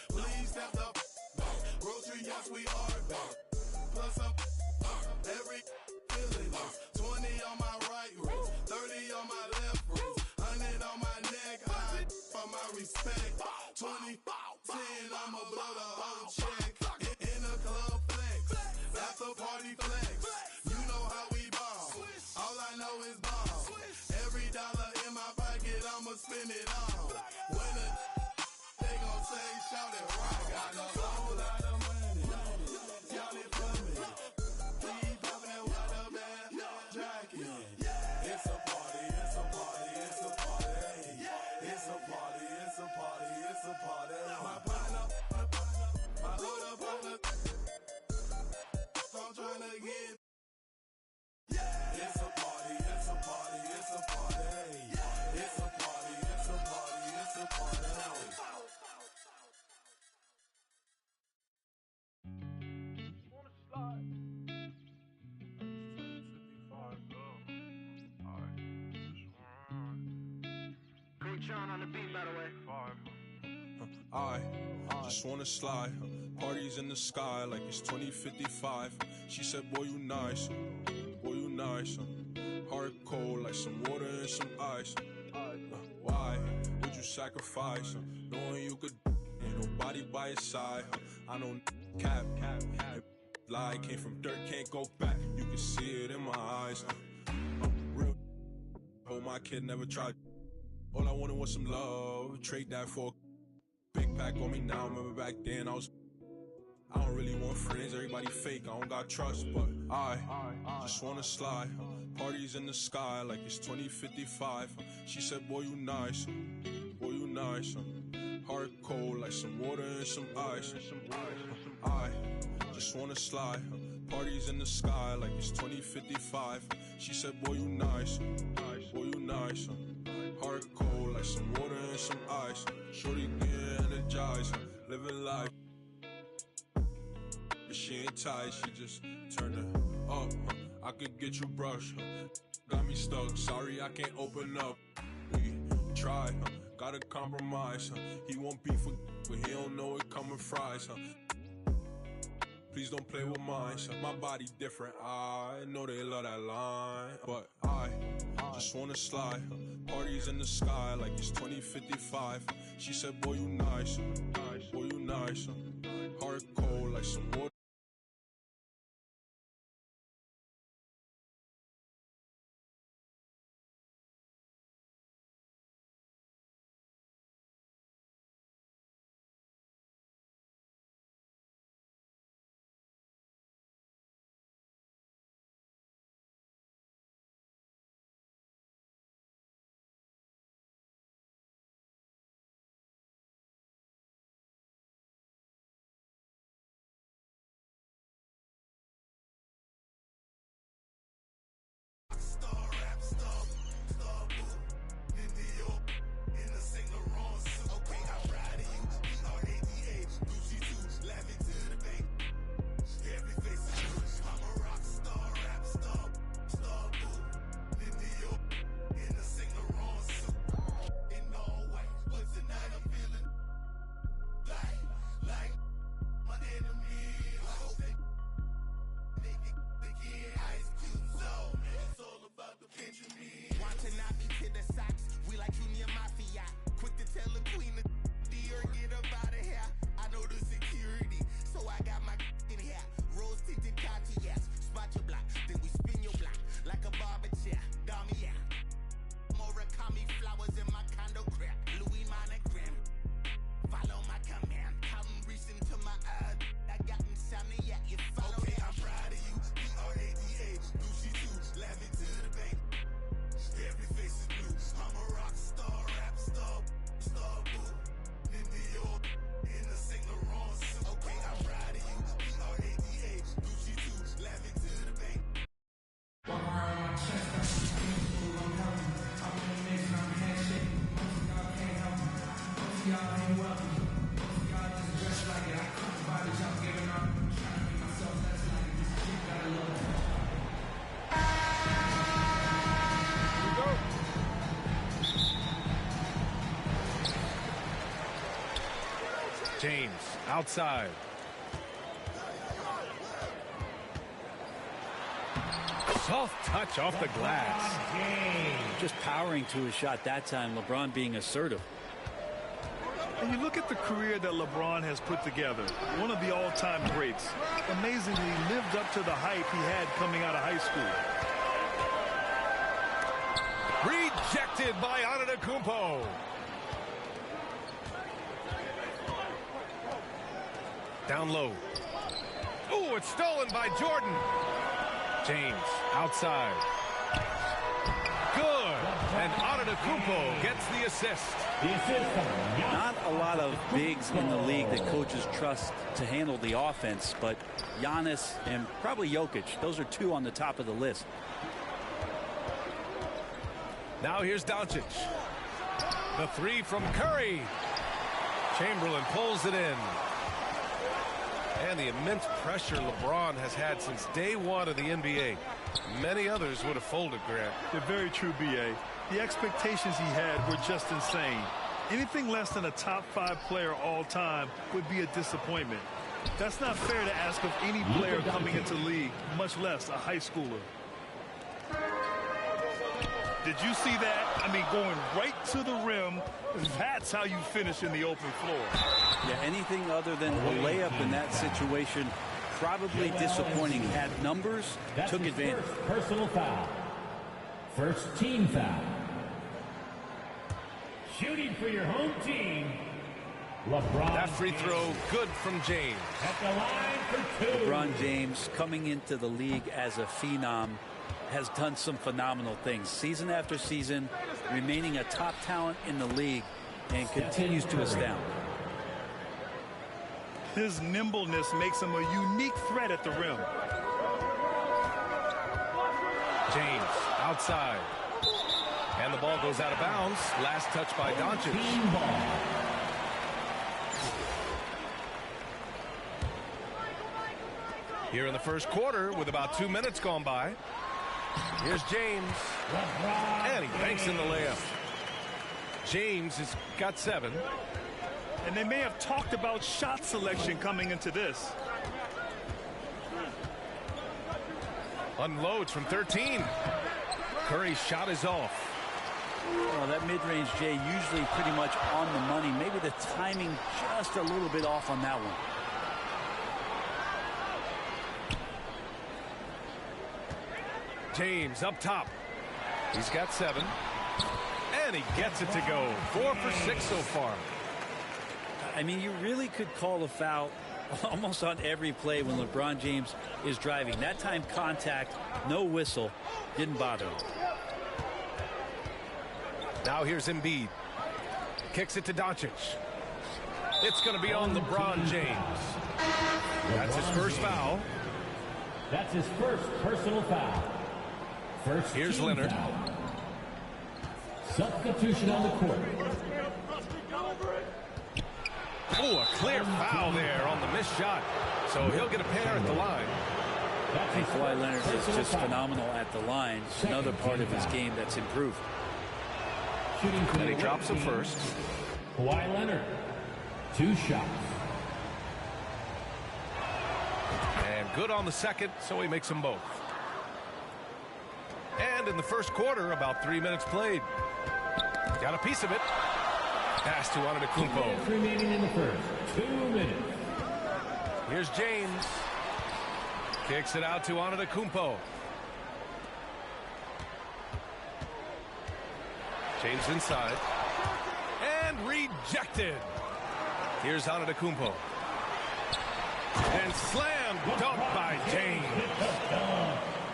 Please step the grocery, yes, we are back. Plus up every feeling is 20 on my right wrist, 30 on my left wrist, 100 on my neck, high for my respect. 20, 10, I'ma blow the whole check. In the club flex, after party flex. You know how we ball. All I know is ball. Every dollar in my pocket, I'ma spend it all. When they gon' say, shout it right. Got a whole lot of money. Count it for me. Keep popping that water, man. Jacking. It's a party, it's a party, it's a party. It's a party, it's a party, it's a party. My partner, my older partner. I'm trying to get. It's a party, it's a party, it's a party. It's a party, it's a party, it's a party. Coach on the beat, by the way. I just wanna slide. Parties in the sky like it's 2055. She said, boy, you nice. Boy, you nice. Heart cold like some water and some ice. Why would you sacrifice? Knowing you could, ain't nobody by your side. I don't cap. Lie came from dirt, can't go back. You can see it in my eyes. Real. Oh, my kid never tried. All I wanted was some love. Trade that for a big pack on me now. Remember back then I don't really want friends. Everybody fake. I don't got trust, but I just wanna slide. Parties in the sky like it's 2055. She said, boy, you nice. Boy, you nice. Heart cold like some water and some ice. I just wanna slide. Parties in the sky like it's 2055. She said, boy, you nice. Boy, you nice. Heart cold like some water and some ice. Shorty get energized, living life. But she ain't tight, she just turned it up. I could get you brushed. Got me stuck, sorry I can't open up. We try, gotta compromise. He won't be for, but he don't know it coming fries. Please don't play with mine. My body different, I know they love that line. But I just wanna slide. Parties in the sky like it's 2055. She said, boy, you nice. Boy, you nice. Heart cold like some water. James outside. Soft touch off the glass. Just powering to his shot that time. LeBron being assertive. And you look at the career that LeBron has put together, one of the all-time greats. Amazingly, lived up to the hype he had coming out of high school. Rejected by Antetokounmpo. Down low. Oh, it's stolen by Jordan. James outside. Good. And Antetokounmpo gets the assist. Not a lot of bigs in the league that coaches trust to handle the offense, but Giannis and probably Jokic, those are two on the top of the list. Now here's Doncic. The three from Curry. Chamberlain pulls it in. And the immense pressure LeBron has had since day one of the NBA. Many others would have folded, Grant. They're very true, B.A. The expectations he had were just insane. Anything less than a top 5 player all time would be a disappointment. That's not fair to ask of any player coming into the league, much less a high schooler. Did you see that? I mean, going right to the rim, that's how you finish in the open floor. Yeah, anything other than a layup in that situation, probably disappointing. Had numbers, took advantage. First personal foul. First team foul. Shooting for your home team, LeBron. That free throw good from James. At the line for 2. LeBron James, coming into the league as a phenom, has done some phenomenal things. Season after season, remaining a top talent in the league, and continues to astound. His nimbleness makes him a unique threat at the rim. James outside. And the ball goes out of bounds. Last touch by Doncic. Here in the first quarter with about 2 minutes gone by. Here's James. And he banks in the layup. James has got 7. And they may have talked about shot selection coming into this. Unloads from 13. Curry's shot is off. Well, that mid-range, Jay, usually pretty much on the money. Maybe the timing just a little bit off on that one. James up top. He's got 7. And he gets it to go. 4 for 6 so far. I mean, you really could call a foul almost on every play when LeBron James is driving. That time contact, no whistle, didn't bother him. Now here's Embiid. Kicks it to Doncic. It's going to be on LeBron James. That's his first foul. That's his first personal foul. First here's Leonard. Foul. Substitution on the court. Oh, a clear foul there on the missed shot. So he'll get a pair at the line. I think Kawhi Leonard is just phenomenal at the line. It's another part of his game that's improved. And he drops him first. Kawhi Leonard, 2 shots. And good on the second, so he makes them both. And in the first quarter, about 3 minutes played. Got a piece of it. Pass to Antetokounmpo. Remaining in the first 2 minutes. Here's James. Kicks it out to Antetokounmpo. James inside. And rejected. Here's Antetokounmpo. And slam dunk by James.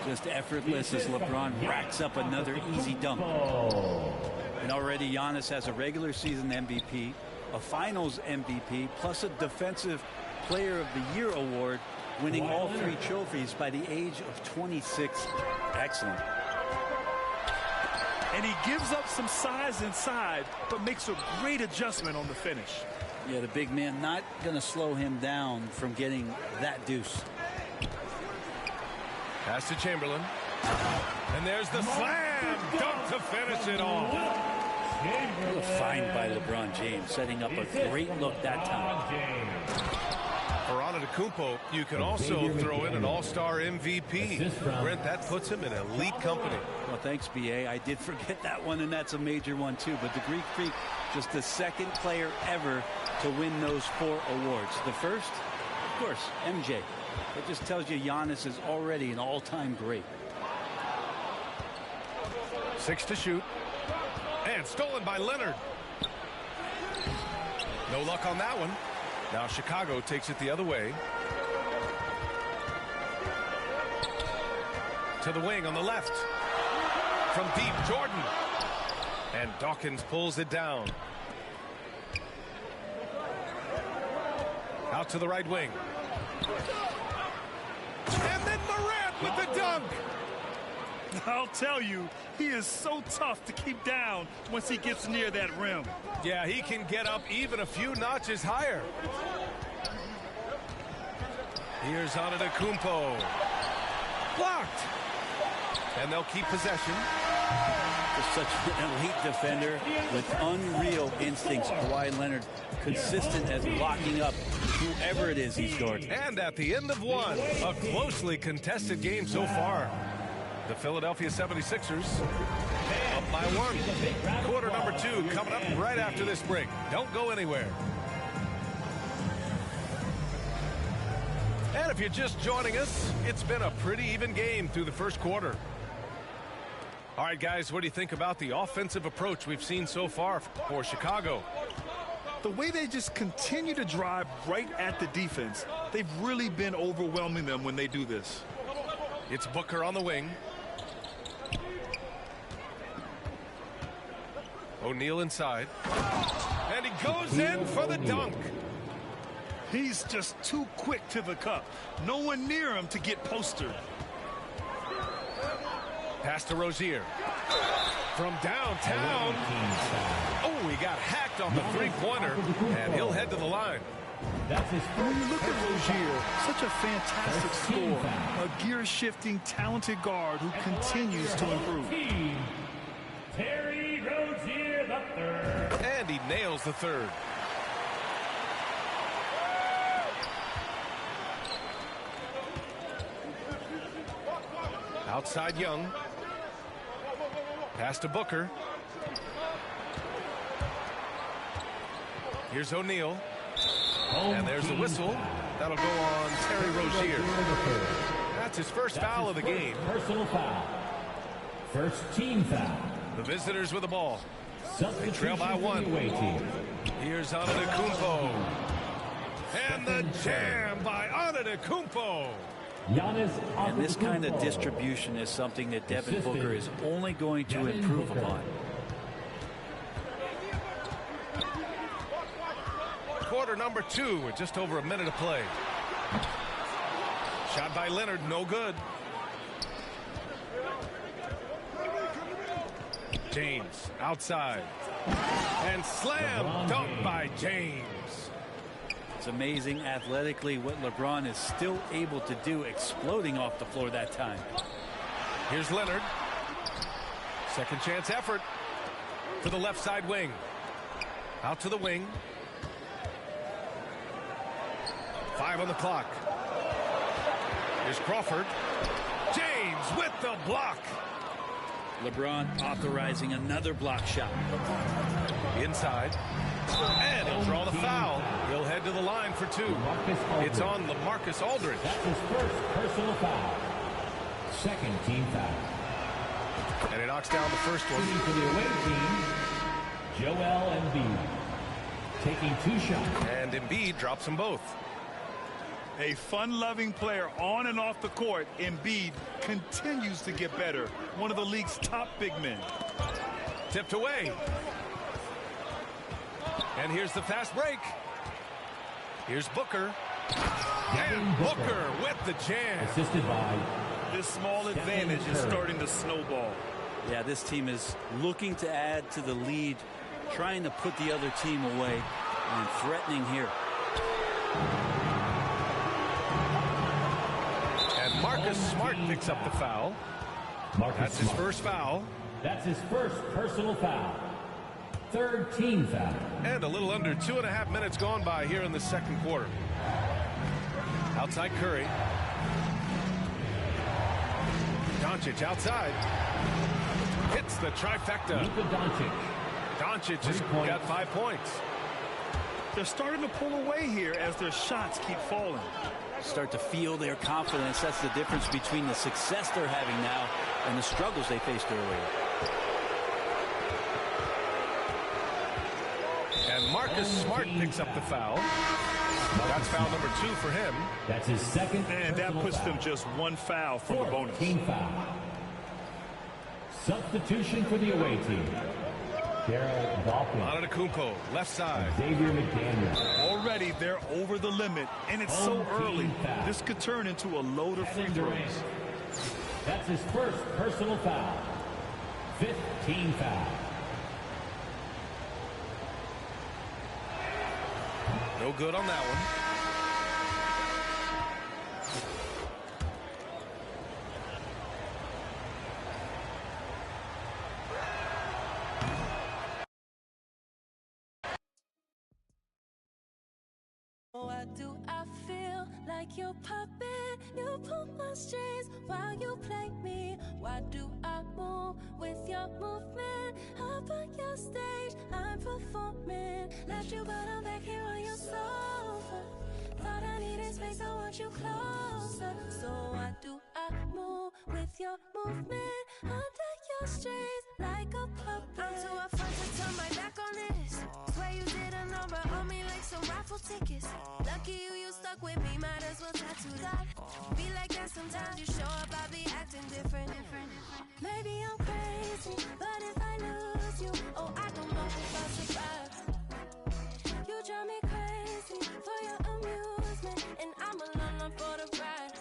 Just effortless as LeBron racks up another easy dunk. And already Giannis has a regular season MVP, a finals MVP, plus a defensive player of the year award, winning all 3 trophies by the age of 26. Excellent. And he gives up some size inside, but makes a great adjustment on the finish. Yeah, the big man not going to slow him down from getting that deuce. Pass to Chamberlain. And there's the slam dunk to finish it off. A find by LeBron James, setting up a great look that time. For Antetokounmpo, you can also throw in an all-star MVP. Brent, that puts him in elite company. Well, thanks, B.A. I did forget that one, and that's a major one, too. But the Greek Freak, just the second player ever to win those 4 awards. The first, of course, MJ. It just tells you Giannis is already an all-time great. 6 to shoot. And stolen by Leonard. No luck on that one. Now Chicago takes it the other way. To the wing on the left. From deep, Jordan. And Dawkins pulls it down. Out to the right wing. And then Morant with the dunk. I'll tell you, he is so tough to keep down once he gets near that rim. Yeah, he can get up even a few notches higher. Here's Antetokounmpo. Blocked. And they'll keep possession. Just such an elite defender with unreal instincts. Kawhi Leonard, consistent as blocking up whoever it is he's guarding. And at the end of one, a closely contested game so far. The Philadelphia 76ers up by 1. Quarter number 2 coming up right after this break. Don't go anywhere. And if you're just joining us, it's been a pretty even game through the first quarter. All right, guys, what do you think about the offensive approach we've seen so far for Chicago? The way they just continue to drive right at the defense, they've really been overwhelming them when they do this. It's Booker on the wing. O'Neal inside. And he goes in for the dunk. He's just too quick to the cup. No one near him to get postered. Pass to Rozier. From downtown. Oh, he got hacked on the three-pointer, and he'll head to the line. When you look at Rozier, such a fantastic scorer, a gear-shifting, talented guard who continues to improve. Terry Rozier III. And he nails the third. Outside Young. Pass to Booker. Here's O'Neal. And there's the whistle. That'll go on Terry Rozier. That's his first foul of the game. Personal foul. First team foul. The visitors with the ball. They trail by Substitution one. for the away team. Here's Antetokounmpo. And the jam by Antetokounmpo. And this kind of distribution is something that Devin Booker is only going to improve upon. Quarter number 2 with just over a minute to play. Shot by Leonard, no good. James outside. And slam dunk by James. It's amazing athletically what LeBron is still able to do, exploding off the floor that time. Here's Leonard. Second chance effort for the left side wing. Out to the wing. 5 on the clock. Here's Crawford. James with the block. LeBron authorizing another block shot. Inside. And he'll draw the foul. He'll head to the line for 2. It's on LaMarcus Aldridge. That's his first personal foul. Second team foul. And he knocks down the first one. Shooting for the away team, Joel Embiid. Taking 2 shots. And Embiid drops them both. A fun-loving player on and off the court, Embiid continues to get better. One of the league's top big men. Tipped away. And here's the fast break. Here's Booker. And Booker with the jam. Assisted by This small advantage is starting to snowball. Yeah, this team is looking to add to the lead, trying to put the other team away, and threatening here. And Marcus Smart picks up the foul. That's his first foul. That's his first personal foul. Third team foul. And a little under 2.5 minutes gone by here in the second quarter. Outside Curry. Doncic outside. Hits the trifecta. Luka Doncic. Doncic has got 5 points. They're starting to pull away here as their shots keep falling. Start to feel their confidence. That's the difference between the success they're having now and the struggles they faced earlier. And Marcus Smart picks up the foul. That's foul number 2 for him. That's his second. And that puts them just one foul from the bonus. Team foul. Substitution for the away team. Daryl Dawkins. Antetokounmpo, left side. Xavier McDaniel. Already they're over the limit, and it's so early. This could turn into a load of free throws. That's his first personal foul. 5th team foul. No good on that one. Why do I feel like your puppet? You pull my strings while you play me. Why do I move with your movement? Up on your stage, I'm performing. Left you, but I'm back here on your sofa. Thought I needed space, I want you closer. So why do I move with your movement? Under your strings like a puppet. I'm too afraid to turn my back on this. Swear you did a number on me like some raffle tickets. Lucky you stuck with me, might as well tattoo that. Be like that sometimes you show up, I be acting different. Maybe I'm crazy, but if I lose you, oh, I don't know if I'll survive. You drive me crazy for your amusement, and I'm alone for the ride.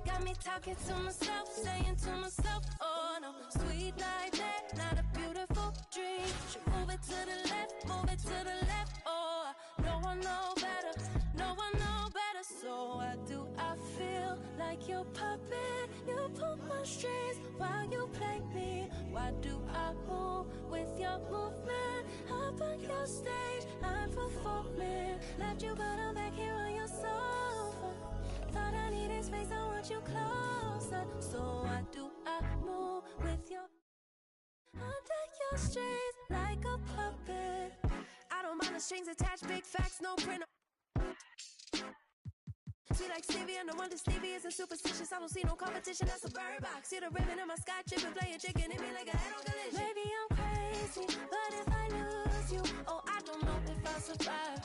Got me talking to myself, saying to myself, oh no, sweet like that, not a beautiful dream. Should move it to the left, move it to the left, oh, no one know better, no one know better. So why do I feel like your puppet? You pull my strings while you play me. Why do I move with your movement? Up on your stage, I'm performing. Left you, but I'm back here on your sofa. Thought I needed space, I want you closer. So why do I move with your under your strings like a puppet? I don't mind the strings attached, big facts, no print. Sweet like Stevie, and no wonder Stevie isn't superstitious. I don't see no competition, that's a bird box. See the ribbon in my sky chipping, playing chicken, hit me like a head on collision. Maybe I'm crazy, but if I lose you, oh, I don't know if I'll survive.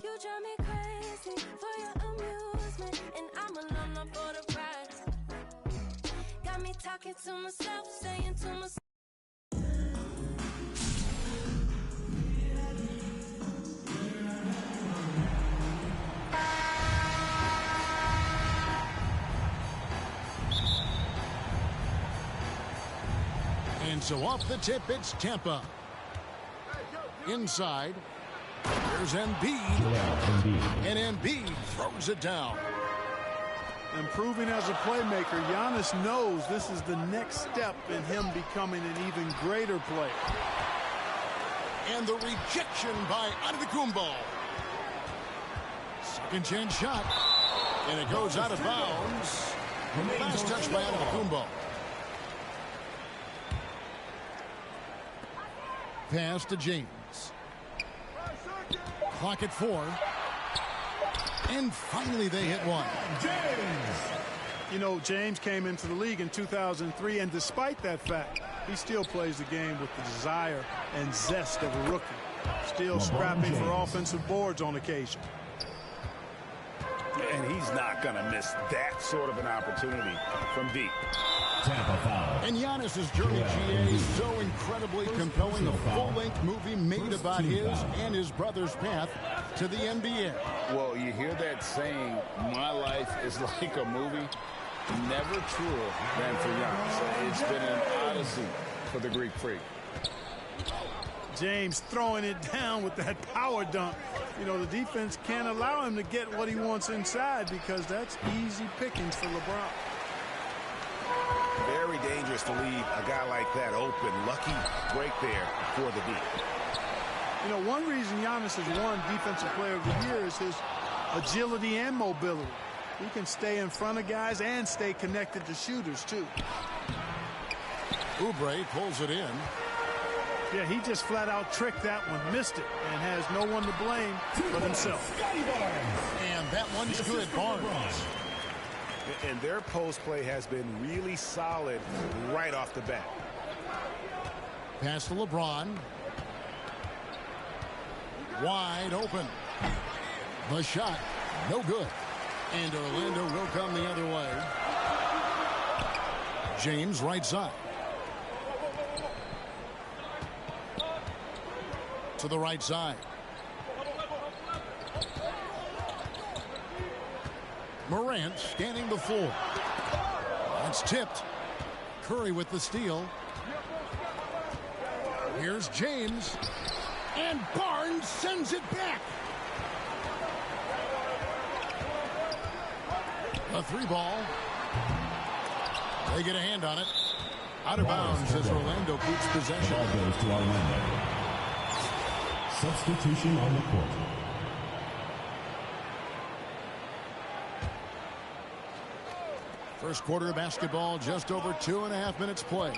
You drive me crazy for your amusement, and I'm alone for the ride. Got me talking to myself, saying to myself. And so off the tip, it's Tampa. Inside, there's Embiid. And Embiid throws it down. Improving as a playmaker, Giannis knows this is the next step in him becoming an even greater player. And the rejection by Antetokounmpo. Second chance shot. And it goes out of bounds. Last touch by Antetokounmpo. Pass to James. Clock at 4. And finally they hit one. You know, James came into the league in 2003, and despite that fact, he still plays the game with the desire and zest of a rookie. Still scrapping for offensive boards on occasion. And he's not going to miss that sort of an opportunity from deep. And Giannis's journey, GA, is so incredibly compelling. A full-length movie made about his and his brother's path to the NBA. Well, you hear that saying, my life is like a movie. Never truer than for Giannis. It's been an odyssey for the Greek freak. James throwing it down with that power dunk. You know, the defense can't allow him to get what he wants inside because that's easy pickings for LeBron. Very dangerous dangerous to leave a guy like that open. Lucky break there for the D. You know, one reason Giannis has won Defensive Player of the Year is his agility and mobility. He can stay in front of guys and stay connected to shooters, too. Oubre pulls it in. Yeah, he just flat out tricked that one, missed it, and has no one to blame but himself. And that one's good, Barnes. And their post play has been really solid right off the bat. Pass to LeBron. Wide open. The shot, no good. And Orlando will come the other way. James right side. To the right side. Morant scanning the floor. That's tipped. Curry with the steal. Here's James. And Barnes sends it back. A three ball. They get a hand on it. Out of bounds as Orlando keeps possession. Ball goes to Orlando. Substitution on the court. First quarter of basketball, just over 2.5 minutes play.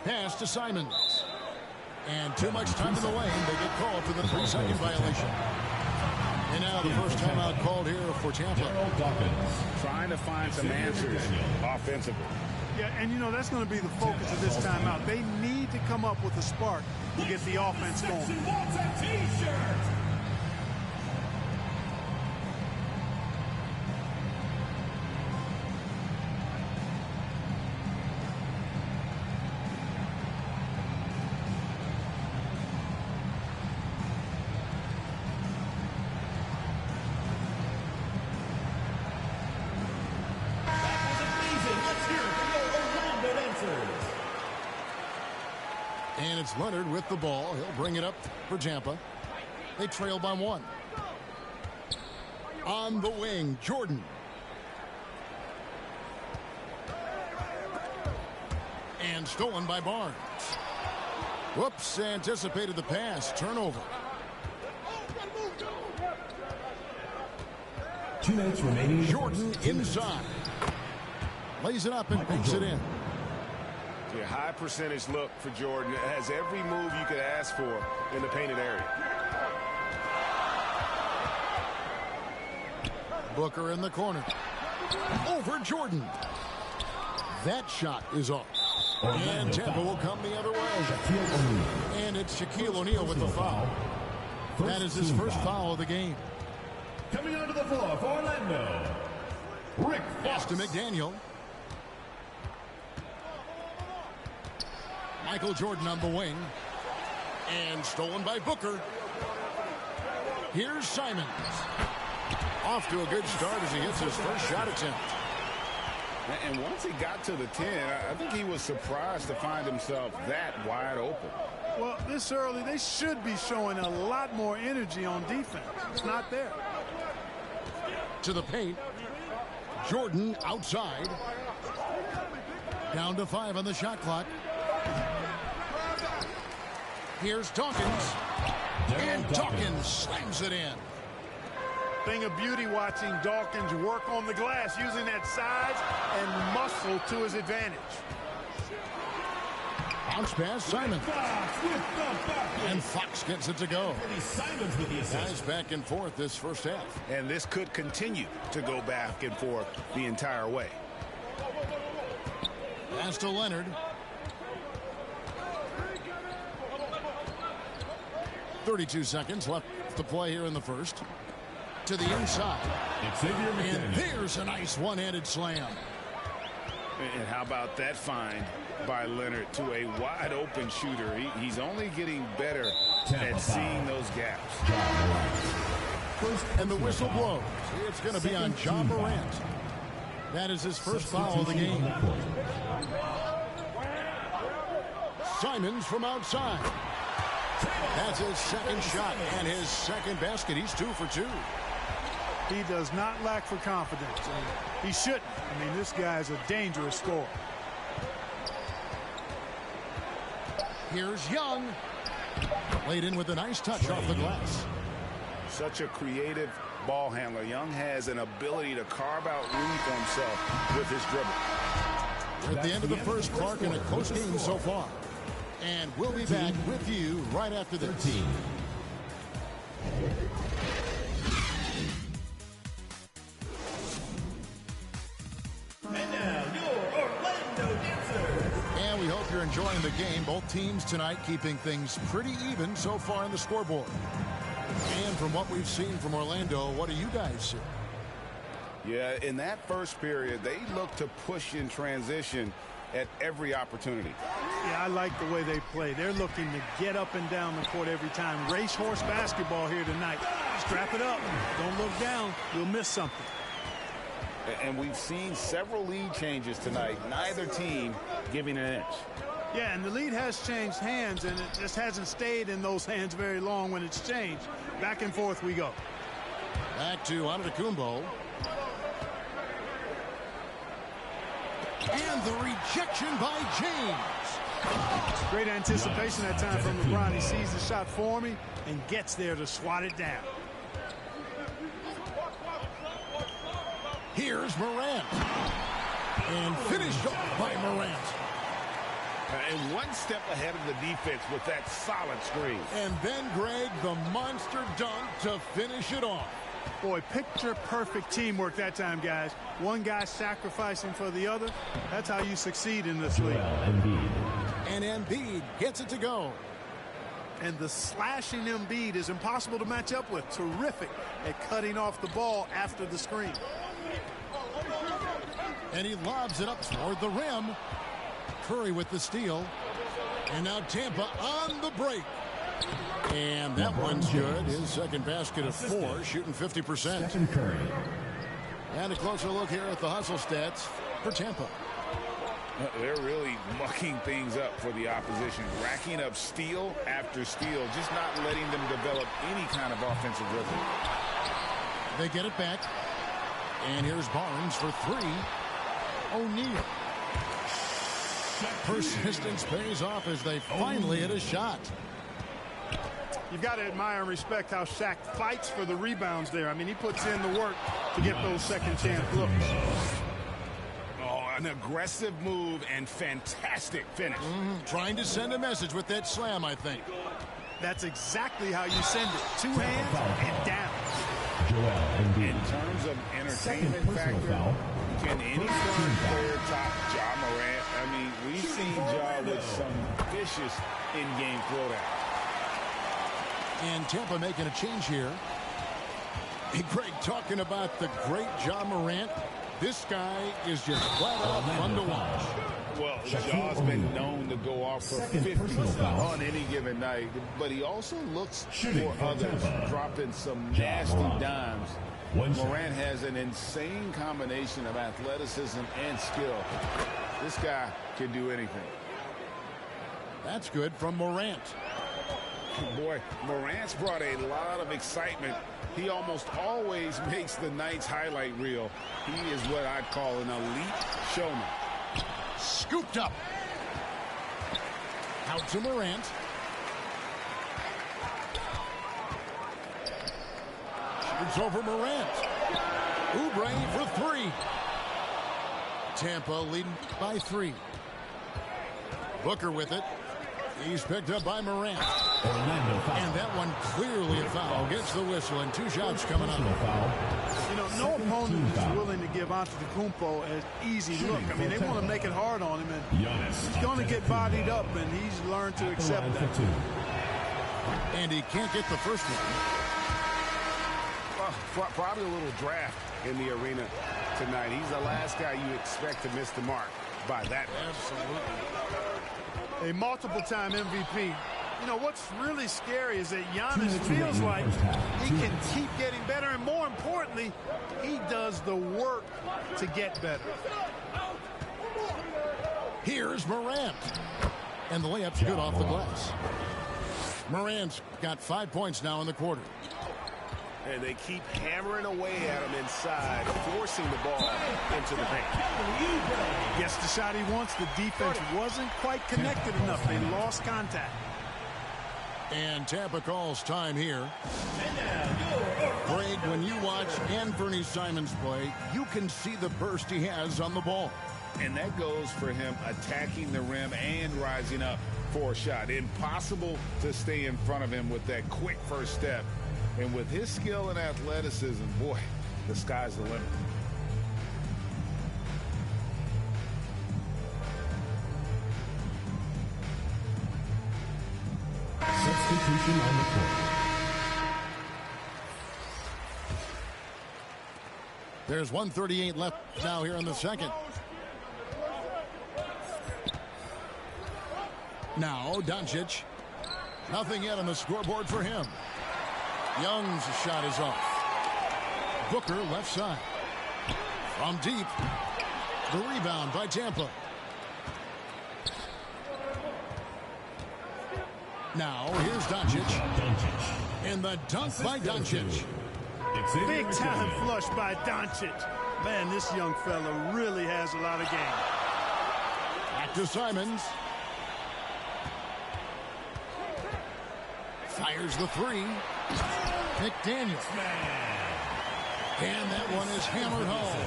Pass to Simons. And too much time in the lane. They get called for the 3-second violation. And now the first timeout called here for Tampa. Trying to find some answers offensively. Yeah, and you know, that's going to be the focus of this timeout. They need to come up with a spark to get the offense going. And it's Leonard with the ball. He'll bring it up for Tampa. They trail by 1. On the wing, Jordan. And stolen by Barnes. Whoops, anticipated the pass. Turnover. 2 minutes remaining. Jordan inside. Lays it up and banks it in. Yeah, high percentage look for Jordan. It has every move you could ask for in the painted area. Booker in the corner. Over Jordan. That shot is off. And Tampa will come the other way. And it's Shaquille O'Neal with the foul. That is his first foul of the game. Coming onto the floor for Orlando, Rick Pass to McDaniel. Michael Jordan on the wing. And stolen by Booker. Here's Simons. Off to a good start as he hits his first shot attempt. And once he got to the 10, I think he was surprised to find himself that wide open. Well, this early, they should be showing a lot more energy on defense. It's not there. To the paint. Jordan outside. Down to 5 on the shot clock. Here's Dawkins. And Dawkins slams it in. Thing of beauty watching Dawkins work on the glass using that size and muscle to his advantage. Bounce pass, Simon. And Fox gets it to go. Guys back and forth this first half. And this could continue to go back and forth the entire way. Pass to Leonard. 32 seconds left to play here in the first. To the inside. And there's a nice one-handed slam. And how about that find by Leonard to a wide open shooter? He's only getting better at seeing those gaps. And the whistle blows. It's going to be on John Morant. That is his first foul of the game. Simons from outside. That's his second shot and his second basket. He's 2 for 2. He does not lack for confidence, and he shouldn't. I mean, this guy is a dangerous scorer. Here's Young. Laid in with a nice touch off the glass. Such a creative ball handler. Young has an ability to carve out room for himself with his dribble. We're at the end of the first, Clark, in a close game so far. And we'll be back with you right after this. And now, your Orlando Dancers. And we hope you're enjoying the game. Both teams tonight keeping things pretty even so far on the scoreboard. And from what we've seen from Orlando, what do you guys see? Yeah, in that first period, they look to push in transition at every opportunity. Yeah, I like the way they play. They're looking to get up and down the court every time. Racehorse basketball here tonight. Strap it up. Don't look down. You'll miss something. And we've seen several lead changes tonight. Neither team giving an inch. Yeah, and the lead has changed hands, and it just hasn't stayed in those hands very long when it's changed. Back and forth we go. Back to Antetokounmpo. And the rejection by James. Great anticipation that time from LeBron. He sees the shot forming and gets there to swat it down. Here's Morant. And finished off by Morant. And one step ahead of the defense with that solid screen. And then, Greg, the monster dunk to finish it off. Boy, picture-perfect teamwork that time, guys. One guy sacrificing for the other. That's how you succeed in this league. And Embiid gets it to go. And the slashing Embiid is impossible to match up with. Terrific at cutting off the ball after the screen. And he lobs it up toward the rim. Curry with the steal. And now Tampa on the break. And that one's good. His second basket of 4, shooting 50%. Stephen Curry. And a closer look here at the hustle stats for Tampa. They're really mucking things up for the opposition, racking up steal after steal, just not letting them develop any kind of offensive rhythm. They get it back. And here's Barnes for 3. O'Neal. Persistence pays off as they finally hit a shot. You've got to admire and respect how Shaq fights for the rebounds there. I mean, he puts in the work to get those second chance looks. Oh, an aggressive move and fantastic finish. Trying to send a message with that slam, I think. That's exactly how you send it. 2 hands and down. In terms of entertainment factor, can any current player top Ja Morant? I mean, we've seen Ja with some vicious in-game throwdown. And Tampa making a change here. Hey, Greg, talking about the great Ja Morant, this guy is just flat out fun to watch. Well, Ja's been known to go off for 50 on any given night, but he also looks for others, dropping some nasty dimes. Morant has an insane combination of athleticism and skill. This guy can do anything. That's good from Morant. Boy, Morant's brought a lot of excitement. He almost always makes the night's highlight reel. He is what I'd call an elite showman. Scooped up. Out to Morant. Shoots over Morant. Oubre for 3. Tampa leading by 3. Booker with it. He's picked up by Morant. And that one clearly a foul. Gets the whistle and 2 shots coming up. You know, no opponent is willing to give Antetokounmpo an easy look. I mean, they want to make it hard on him, and he's going to get bodied up, and he's learned to accept that. And he can't get the first one. Probably a little draft in the arena tonight. He's the last guy you expect to miss the mark by that. Absolutely. A multiple-time MVP. You know, what's really scary is that Giannis feels like he can keep getting better, and more importantly, he does the work to get better. Here's Morant. And the layup's good off the glass. Morant's got 5 points now in the quarter. And they keep hammering away at him inside, forcing the ball into the paint. Gets the shot he wants. The defense wasn't quite connected enough. They lost contact. And Tampa calls time here. Greg, when you watch Anthony Simons play, you can see the burst he has on the ball. And that goes for him attacking the rim and rising up for a shot. Impossible to stay in front of him with that quick first step. And with his skill and athleticism, boy, the sky's the limit. Substitution on the court. There's 1:38 left now here in the second. Now, Doncic. Nothing yet on the scoreboard for him. Young's shot is off. Booker left side. From deep. The rebound by Tampa. Now, here's Doncic. And the dunk by Doncic. Big time flush by Doncic. Man, this young fella really has a lot of game. Back to Simons. Fires the three. McDaniel. And that one is hammered home.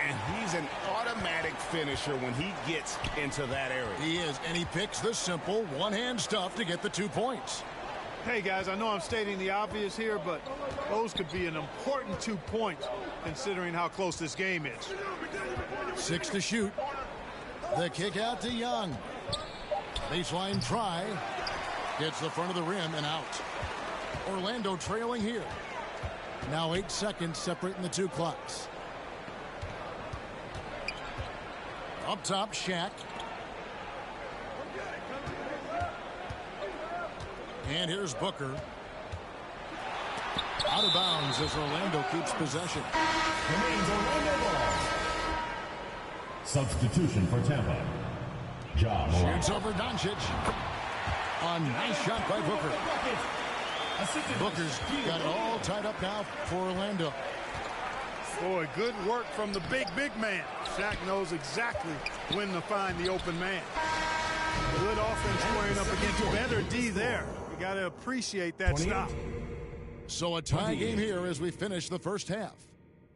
And he's an automatic finisher when he gets into that area. He is, and he picks the simple one-hand stuff to get the 2 points. Hey, guys, I know I'm stating the obvious here, but those could be an important 2 points considering how close this game is. 6 to shoot. The kick out to Young. Baseline try. Gets the front of the rim and out. Orlando trailing here. Now 8 seconds separating the 2 clocks. Up top, Shaq. And here's Booker. Out of bounds as Orlando keeps possession. Remains Orlando ball. Substitution for Tampa. Ja Morant. Shoots over Doncic. A nice shot by Booker. Booker's got it all tied up now for Orlando. Boy, good work from the big man. Shaq knows exactly when to find the open man. Good offense squaring up against better D there. You got to appreciate that stop. So a tie game here as we finish the first half.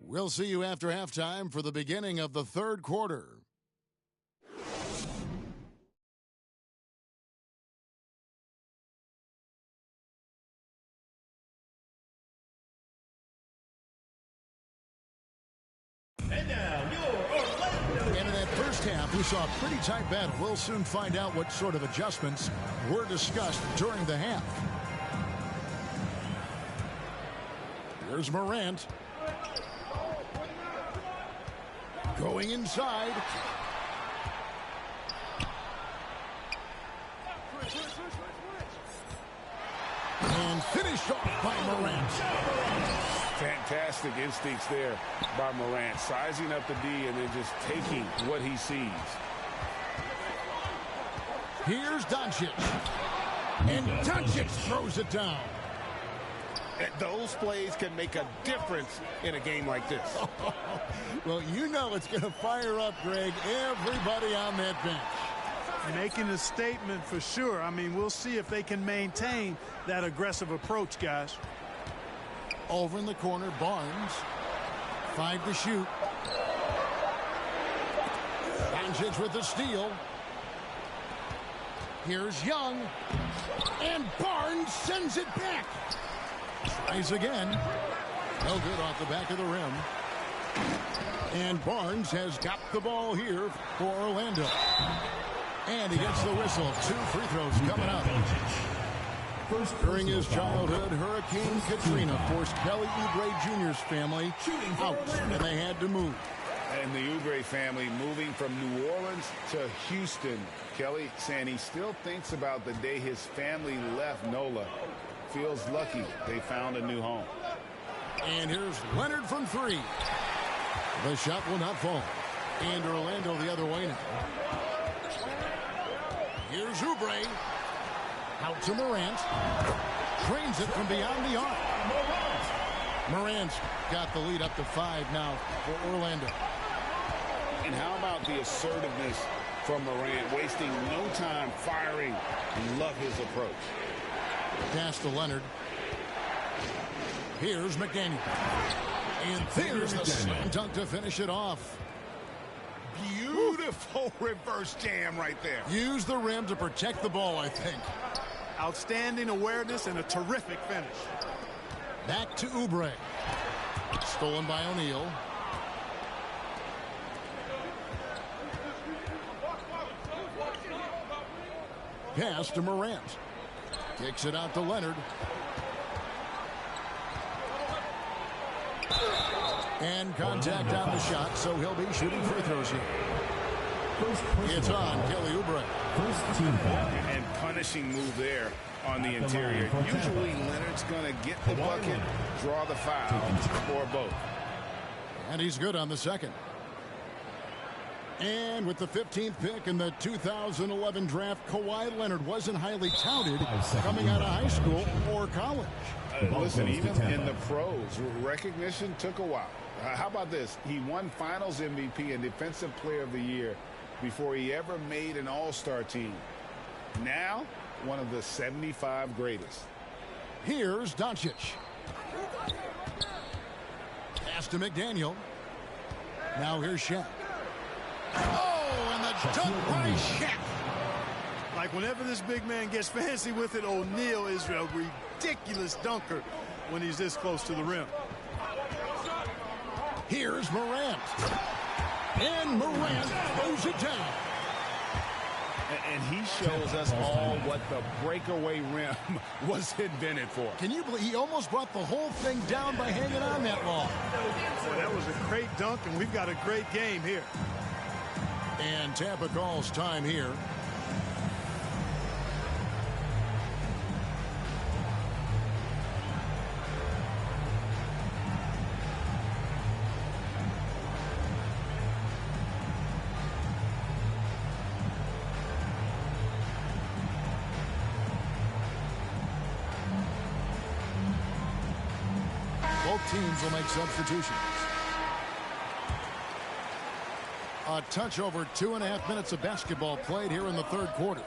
We'll see you after halftime for the beginning of the third quarter. And now, your Orlando. And in that first half, we saw a pretty tight battle. We'll soon find out what sort of adjustments were discussed during the half. Here's Morant. Going inside. And finished off by Morant. Fantastic instincts there by Morant, sizing up the D and then just taking what he sees. Here's Doncic. And Doncic throws it down. Those plays can make a difference in a game like this. Well, you know it's going to fire up, Greg, everybody on that bench. Making a statement for sure. I mean, we'll see if they can maintain that aggressive approach, guys. Over in the corner, Barnes. 5 to shoot. Doncic with the steal. Here's Young. And Barnes sends it back. Tries again. No good off the back of the rim. And Barnes has got the ball here for Orlando. And he gets the whistle. 2 free throws coming up. During his childhood, Hurricane Katrina forced Kelly Oubre Jr.'s family out, and they had to move. And the Oubre family moving from New Orleans to Houston. Kelly saying he still thinks about the day his family left NOLA. Feels lucky they found a new home. And here's Leonard from 3. The shot will not fall. And Orlando the other way now. Here's Oubre. Out to Morant. Drains it from beyond the arc. Morant's got the lead up to 5 now for Orlando. And how about the assertiveness from Morant, wasting no time firing. Love his approach. Pass to Leonard. Here's McDaniel. And there's the slam dunk to finish it off. Beautiful reverse jam right there. Use the rim to protect the ball, I think. Outstanding awareness and a terrific finish. Back to Oubre. Stolen by O'Neal. Pass to Morant. Kicks it out to Leonard. And contact on the shot, so he'll be shooting free throws here. It's on Kelly Oubre. First team foul. And punishing move there on the interior. Usually Leonard's going to get the bucket, draw the foul, or both. And he's good on the second. And with the 15th pick in the 2011 draft, Kawhi Leonard wasn't highly touted coming out of high school or college. Listen, even in the pros, recognition took a while. How about this? He won Finals MVP and Defensive Player of the Year before he ever made an All-Star team. Now, one of the 75 greatest. Here's Doncic. Pass to McDaniel. Now here's Shaq. Oh, and the dunk by Shaq. Like whenever this big man gets fancy with it, O'Neal is a ridiculous dunker when he's this close to the rim. Here's Morant. And Morant throws it down. And he shows us all what the breakaway rim was invented for. Can you believe he almost brought the whole thing down by hanging on that long? Well, that was a great dunk, and we've got a great game here. And Tampa calls time here. Both teams will make substitutions. A touch over 2.5 minutes of basketball played here in the third quarter.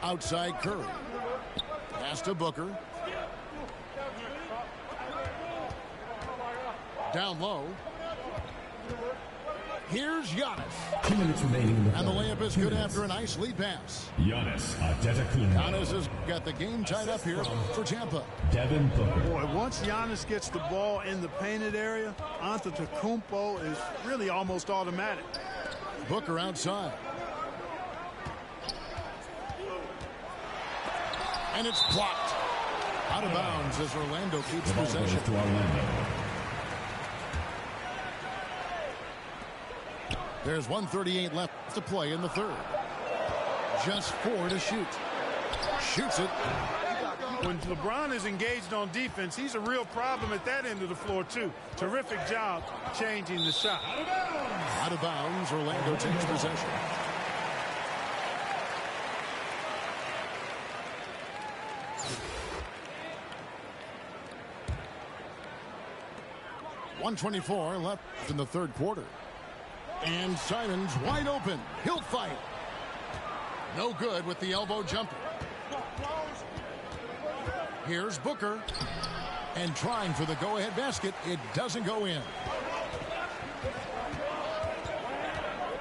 Outside Curry. Pass to Booker. Down low. Here's Giannis. 2 minutes remaining in the And the layup is good after a nice lead pass. Giannis Antetokounmpo. Giannis has got the game tied up here for Tampa. Devin Booker. Boy, once Giannis gets the ball in the painted area, Antetokounmpo is really almost automatic. Booker outside. And it's blocked. Out of bounds as Orlando keeps possession. There's 1:38 left to play in the third. Just 4 to shoot. Shoots it. When LeBron is engaged on defense, he's a real problem at that end of the floor, too. Terrific job changing the shot. Out of bounds, Orlando takes possession. .124 left in the third quarter. And Simon's wide open. He'll fight. No good with the elbow jumper. Here's Booker. And trying for the go-ahead basket. It doesn't go in.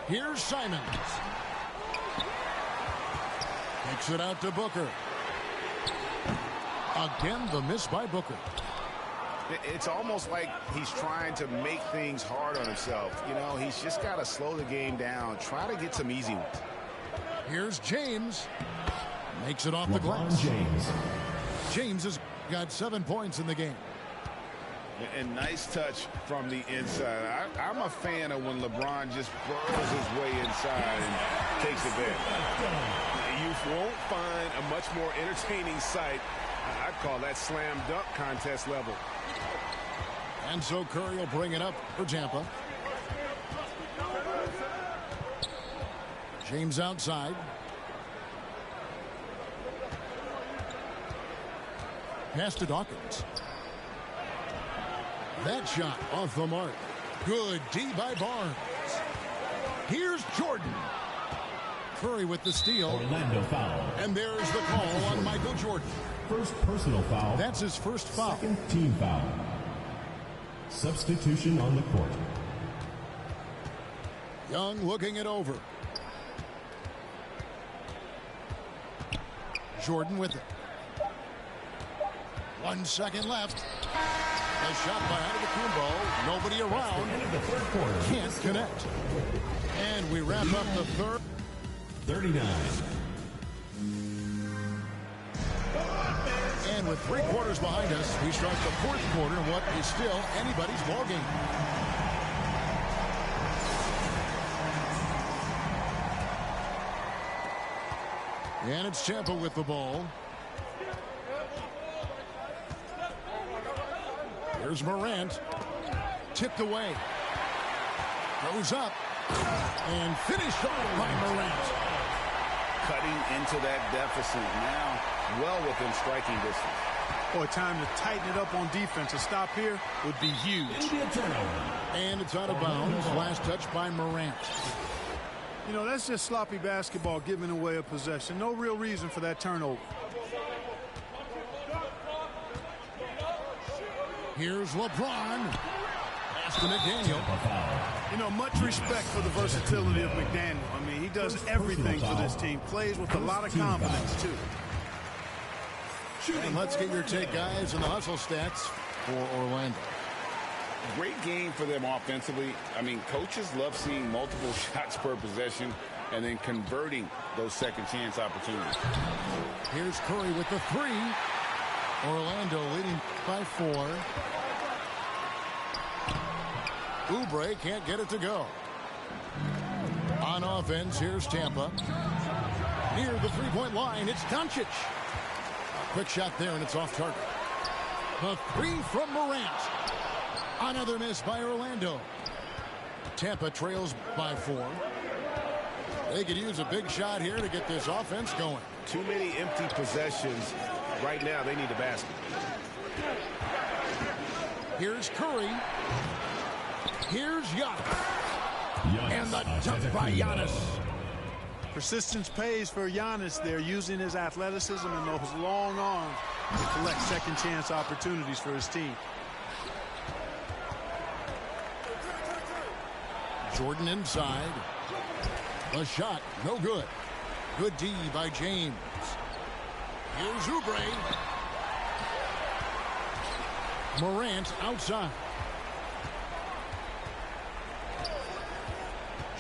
Here's Simons. Takes it out to Booker. Again, the miss by Booker. It's almost like he's trying to make things hard on himself. You know, he's just got to slow the game down. Try to get some easy ones. Here's James. Makes it off the glass. James has got 7 points in the game. And nice touch from the inside. I'm a fan of when LeBron just burrows his way inside and takes advantage. You won't find a much more entertaining sight. I'd call that slam dunk contest level. And so Curry will bring it up for Tampa. James outside. Pass to Dawkins. That shot off the mark. Good D by Barnes. Here's Jordan. Curry with the steal. Orlando foul. And there's the call on Michael Jordan. First personal foul. That's his first foul. Second team foul. Substitution on the court. Young looking it over. Jordan with it. 1 second left. A shot by Antetokounmpo. Nobody around. Can't connect. And we wrap up the third. 39. And with 3 quarters behind us, we start the fourth quarter in what is still anybody's ballgame. And it's Tampa with the ball. Here's Morant. Tipped away. Goes up. And finished off by Morant. Cutting into that deficit now. Well within striking distance. Boy, time to tighten it up on defense. A stop here would be huge. And it's out of bounds. Last touch by Morant. You know, that's just sloppy basketball, giving away a possession. No real reason for that turnover. Here's LeBron. Pass to McDaniel. You know, much respect for the versatility of McDaniel. I mean, he does everything for this team. Plays with a lot of confidence, too. And let's get your take, guys, on the hustle stats for Orlando. Great game for them offensively. I mean, coaches love seeing multiple shots per possession and then converting those second chance opportunities. Here's Curry with the 3. Orlando leading by 4. Oubre can't get it to go. On offense, here's Tampa. Near the three-point line, it's Doncic. A quick shot there, and it's off target. The 3 from Morant. Another miss by Orlando. Tampa trails by 4. They could use a big shot here to get this offense going. Too many empty possessions. Right now, they need a basket. Here's Curry. Here's Giannis. And the dunk by Giannis. Persistence pays for Giannis there, using his athleticism and those long arms to collect second chance opportunities for his team. Jordan inside. A shot, no good. Good D by James. Here's Oubre. Morant outside.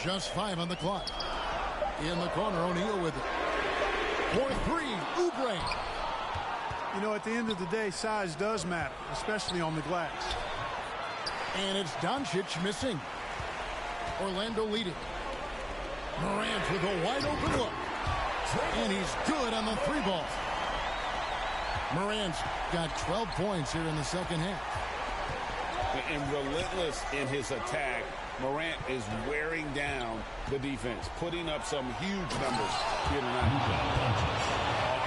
Just 5 on the clock. In the corner, O'Neal with it. For 3, Oubre. You know, at the end of the day, size does matter, especially on the glass. And it's Doncic missing. Orlando leading. Morant with a wide open look. And he's good on the 3 ball. Morant's got 12 points here in the second half. And relentless in his attack, Morant is wearing down the defense, putting up some huge numbers here tonight.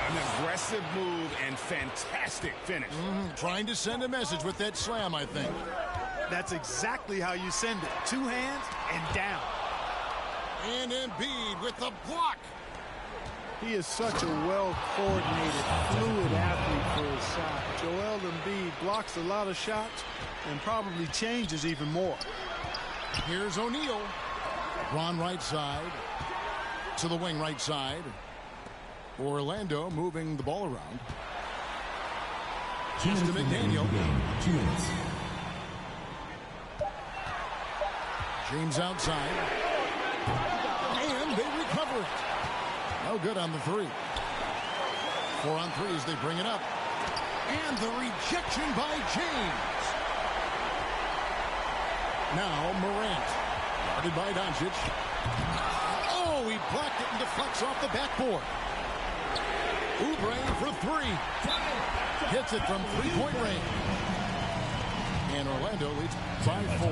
An aggressive move and fantastic finish. Trying to send a message with that slam, I think. That's exactly how you send it. 2 hands and down. And Embiid with the block. He is such a well-coordinated, fluid athlete for his size. Joel Embiid blocks a lot of shots and probably changes even more. Here's O'Neal. Ron right side to the wing right side. Orlando moving the ball around. Just to McDaniel. 2 minutes. James outside. And they recover it. No good on the 3. 4 on 3 as they bring it up. And the rejection by James. Now Morant. Guarded by Doncic. Oh, he blocked it and deflects off the backboard. Oubre for 3. Hits it from 3-point range. And Orlando leads by 4.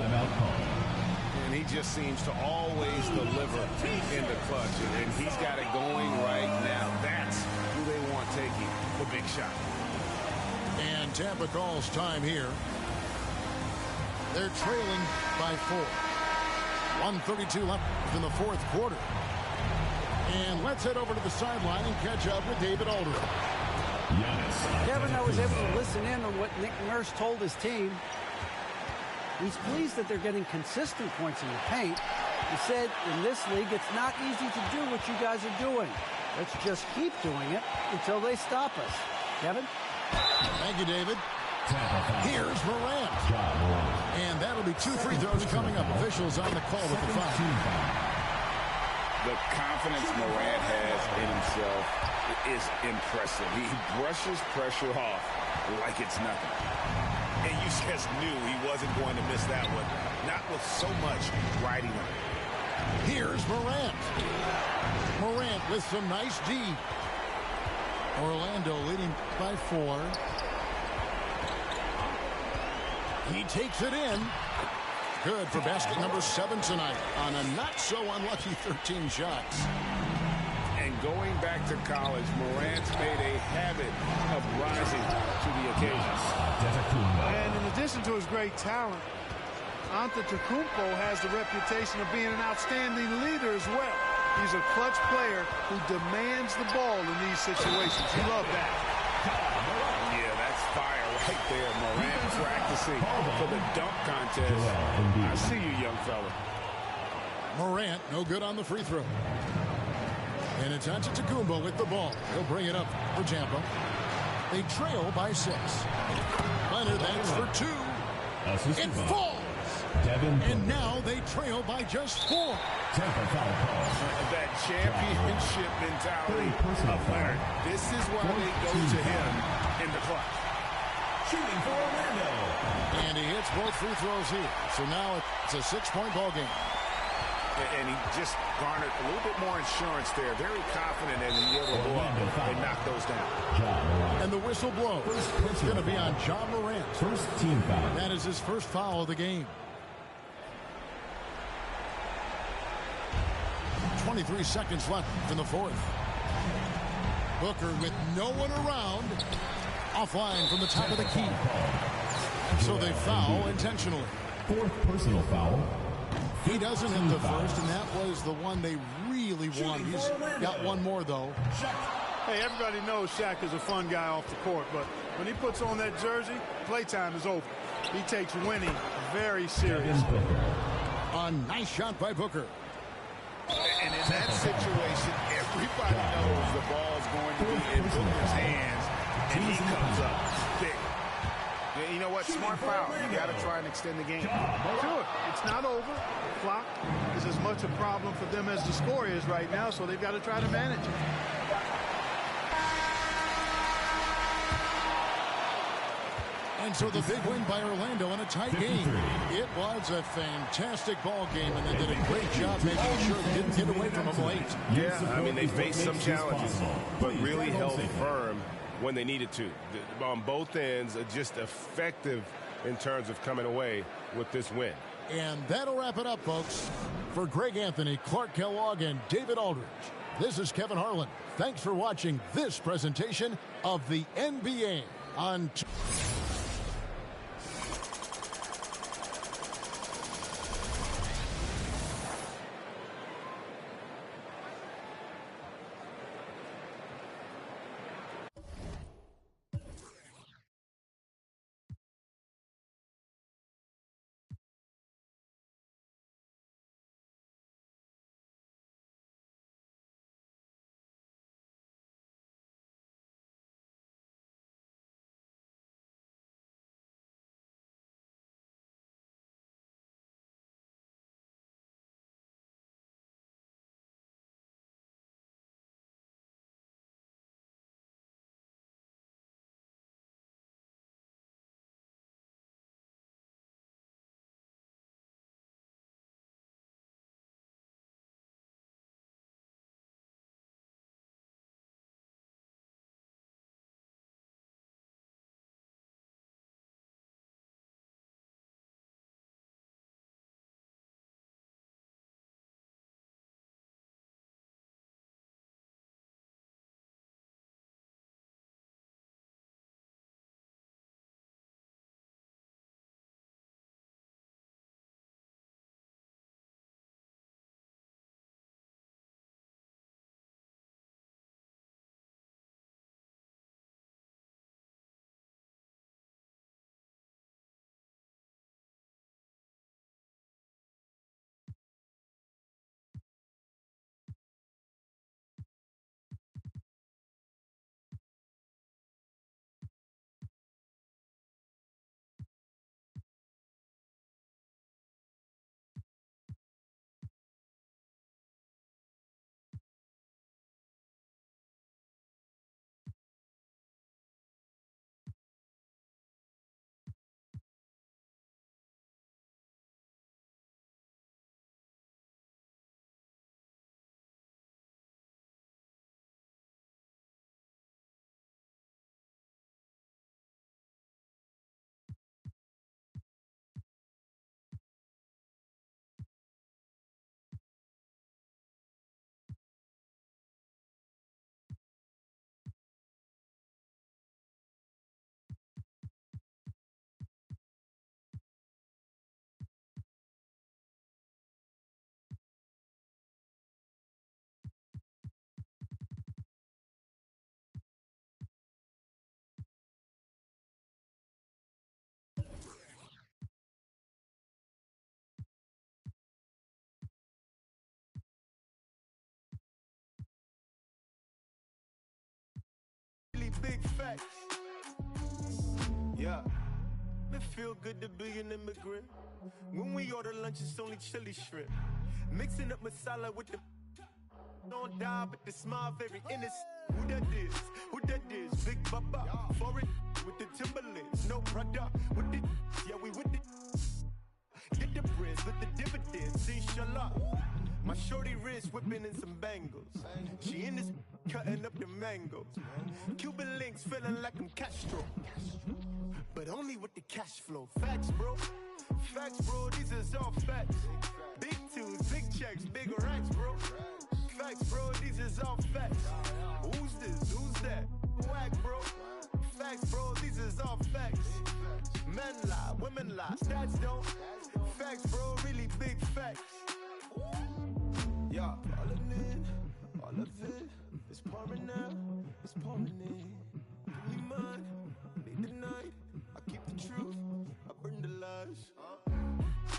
And he just seems to always deliver in the clutch. And he's got it going right now. That's who they want taking the big shot. Tampa calls time here. They're trailing by 4. 1:32 left in the fourth quarter. And let's head over to the sideline and catch up with David Aldridge. Kevin, I was able to listen in on what Nick Nurse told his team. He's pleased that they're getting consistent points in the paint. He said, in this league, it's not easy to do what you guys are doing. Let's just keep doing it until they stop us. Kevin? Thank you, David. Here's Morant. And that'll be 2 free throws coming up. Officials on the call with the foul. The confidence Morant has in himself is impressive. He brushes pressure off like it's nothing. And you just knew he wasn't going to miss that one. Not with so much riding on it. Here's Morant. Morant with some nice D. Orlando leading by 4. He takes it in. Good for basket number 7 tonight on a not-so-unlucky 13 shots. And going back to college, Morant's made a habit of rising to the occasion. And in addition to his great talent, Antetokounmpo has the reputation of being an outstanding leader as well. He's a clutch player who demands the ball in these situations. You love that. Yeah, that's fire right there. Morant practicing for the dunk contest. I see you, young fella. Morant, no good on the free throw. And it's Antetokounmpo with the ball. He'll bring it up for Tampa. They trail by 6. Leonard, that's for 2. It falls. And now they trail by just 4. That championship mentality of Leonard. This is why they go to him in the clutch. Shooting for Orlando. And he hits both free throws here. So now it's a 6-point ball game. And he just garnered a little bit more insurance there. Very confident that he'll be able to go up and knock those down. And the whistle blows. It's going to be on Ja Morant. First team foul. That is his first foul of the game. 23 seconds left in the fourth. Booker with no one around. Offline from the top of the key. And so they foul intentionally. 4th personal foul. He doesn't hit the first, and that was the one they really wanted. He's got one more, though. Hey, everybody knows Shaq is a fun guy off the court, but when he puts on that jersey, playtime is over. He takes winning very seriously. A nice shot by Booker. And in that situation, everybody knows the ball's going to be in Booker's hands, and he comes up thick. Yeah, you know what? Smart foul. You got to try and extend the game. Do it. It's not over. The clock is as much a problem for them as the score is right now, so they've got to try to manage it. And so the big win by Orlando in a tight game. It was a fantastic ball game, and they did a great job making sure they didn't get away from them late. Yeah, I mean, they faced some challenges, but really held firm when they needed to. On both ends, just effective in terms of coming away with this win. And that'll wrap it up, folks. For Greg Anthony, Clark Kellogg, and David Aldridge, this is Kevin Harlan. Thanks for watching this presentation of the NBA on big facts. Yeah. It feel good to be an immigrant. When we order lunch, it's only chili shrimp. Mixing up masala with the don't die, but the smile very innocent. Who that is? Who that is? Big Baba, for it with the Timberlands. No brother with the yeah, we with the get the bread with the dividends. Inshallah. My shorty wrist whipping in some bangles. She in this cutting up the mangoes. Cuban links feeling like I'm Castro, but only with the cash flow. Facts, bro. Facts, bro. These is all facts. Big twos, big checks, big racks, bro. Facts, bro. These is all facts. Who's this? Who's that? Whack, bro. Facts, bro. These is all facts. Men lie, women lie. Stats don't. Facts, bro. Really big facts. Yeah, all of it, it's pouring out, it's pouring in. Give me mine, lead the night, I keep the truth, I burn the lies.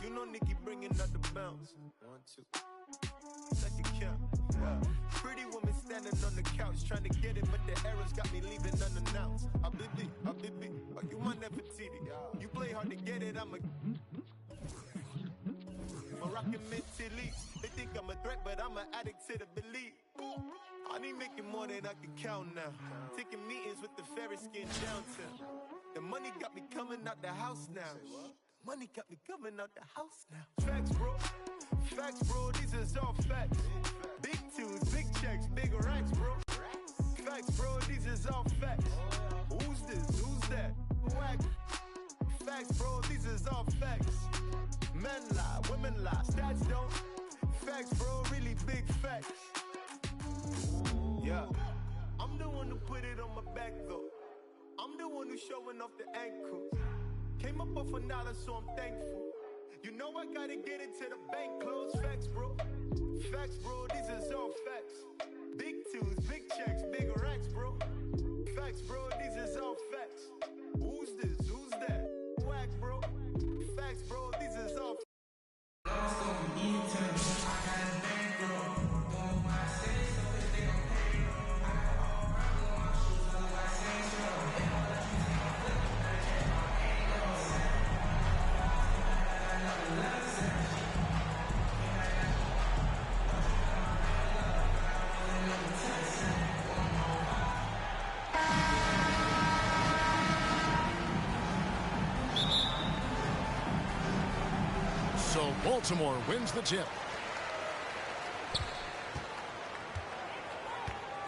You know Nikki bringing out the bounce. 1, 2, second count. Yeah. Pretty woman standing on the couch trying to get it, but the errors got me leaving unannounced. Habibi, oh, you my Nefertiti. You play hard to get it, I'm rockin' mentally. They think I'm a threat, but I'm an addict to the belief. I need making more than I can count now. Taking meetings with the Ferris skin downtown. The money got me coming out the house now. Money got me coming out the house now. Facts, bro. Facts, bro. These is all facts. Big twos, big checks, big racks, bro. Facts, bro. These is all facts. Who's this? Who's that? Whack. Facts, bro. These is all facts. Men lie, women lie, stats don't. Facts, bro, really big facts. Yeah, I'm the one who put it on my back, though. I'm the one who's showing off the ankles. Came up off $1, so I'm thankful. You know I gotta get it to the bank close. Facts, bro. Facts, bro, these is all facts. Big twos, big checks, big racks, bro. Facts, bro, these is all facts. Who's this? Who's that? Whack, bro. Facts, bro, these is all. So Baltimore wins the tip.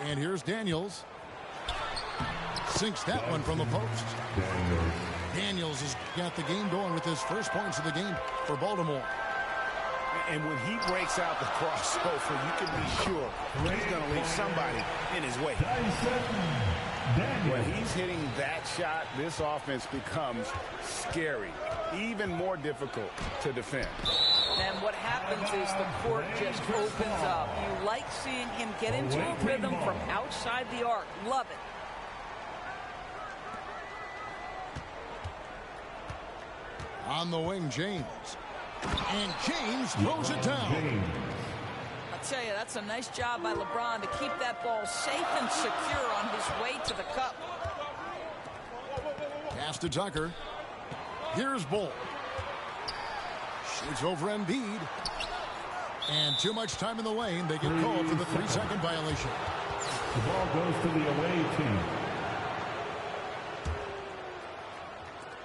And here's Daniels. Sinks that one from the post. Daniels has got the game going with his first points of the game for Baltimore. And when he breaks out the crossover, you can be sure he's going to leave somebody in his way. When he's hitting that shot, this offense becomes scary, even more difficult to defend. And what happens is the court just opens up. You like seeing him get into a rhythm from outside the arc. Love it. On the wing, James. And James throws it down. I'll tell you, that's a nice job by LeBron to keep that ball safe and secure on his way to the cup. Pass to Tucker. Here's Bull. Shoots over Embiid. And too much time in the lane. They get called for the 3-second violation. The ball goes to the away team.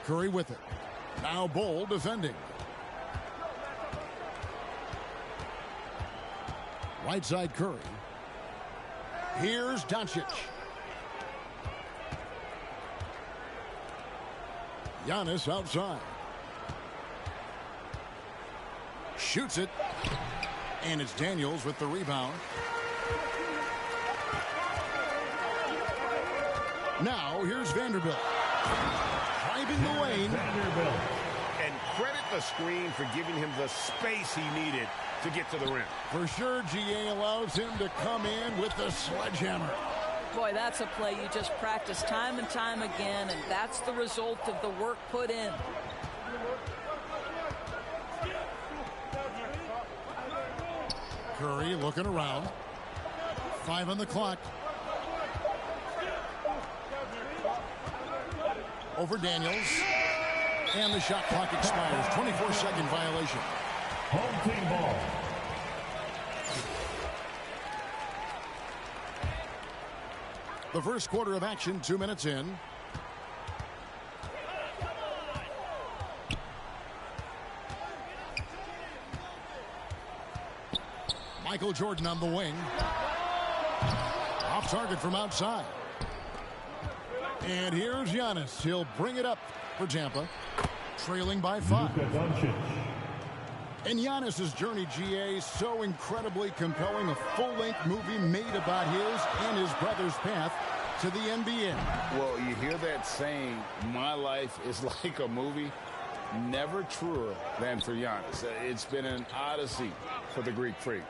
Curry with it. Now Bull defending. Right side Curry. Here's Doncic. Giannis outside. Shoots it. And it's Daniels with the rebound. Now here's Vanderbilt. Driving the lane. Vanderbilt. And credit the screen for giving him the space he needed to get to the rim. For sure, GA allows him to come in with the sledgehammer. Boy, that's a play you just practice time and time again, and that's the result of the work put in. Curry looking around. 5 on the clock. over Daniels. And the shot clock expires. 24-second violation. Home team ball. The first quarter of action, 2 minutes in. Michael Jordan on the wing. Off target from outside. And here's Giannis. He'll bring it up for Tampa. Trailing by 5. And Giannis's journey, GA, so incredibly compelling. A full-length movie made about his and his brother's path to the NBA. Well, you hear that saying, my life is like a movie. Never truer than for Giannis. It's been an odyssey for the Greek freak.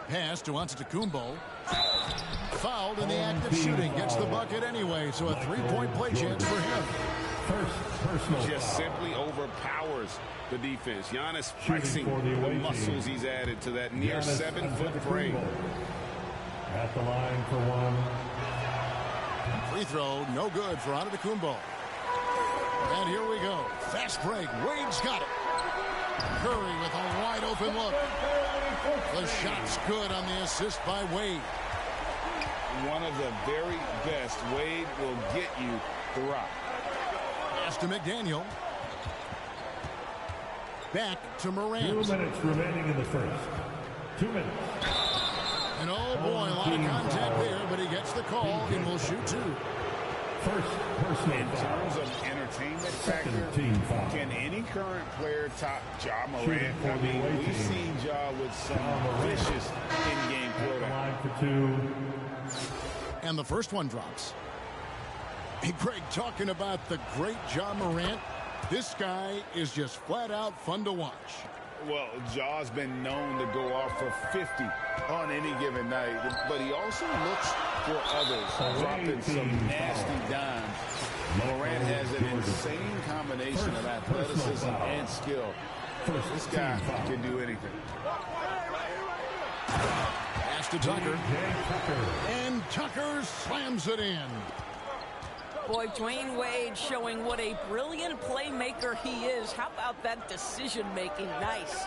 Pass to Antetokounmpo. Fouled in the act of shooting. Gets the bucket anyway, so a three-point play chance for him. Just simply overpowers the defense. Giannis flexing the muscles he's added to that near 7-foot frame. At the line for one. Free throw, no good for Antetokounmpo. And here we go. Fast break. Wade's got it. Curry with a wide open look. The shot's good on the assist by Wade. One of the very best. Wade will get you the rock. Pass to McDaniel. Back to Morant. 2 minutes remaining in the first. 2 minutes. And oh boy, a lot of contact there, but he gets the call and will shoot 2. First personal in terms of entertainment factor, can any current player top Ja Morant? I mean, we've seen Ja with some vicious in-game throwdown. For 2. And the first one drops. Hey, Greg, talking about the great Ja Morant, this guy is just flat out fun to watch. Well, Ja's been known to go off for 50 on any given night, but he also looks for others, dropping some nasty dimes. Morant has an insane combination of athleticism and skill. This guy can do anything. Pass to Tucker. And Tucker slams it in. Boy, Dwayne Wade showing what a brilliant playmaker he is. How about that decision-making? Nice.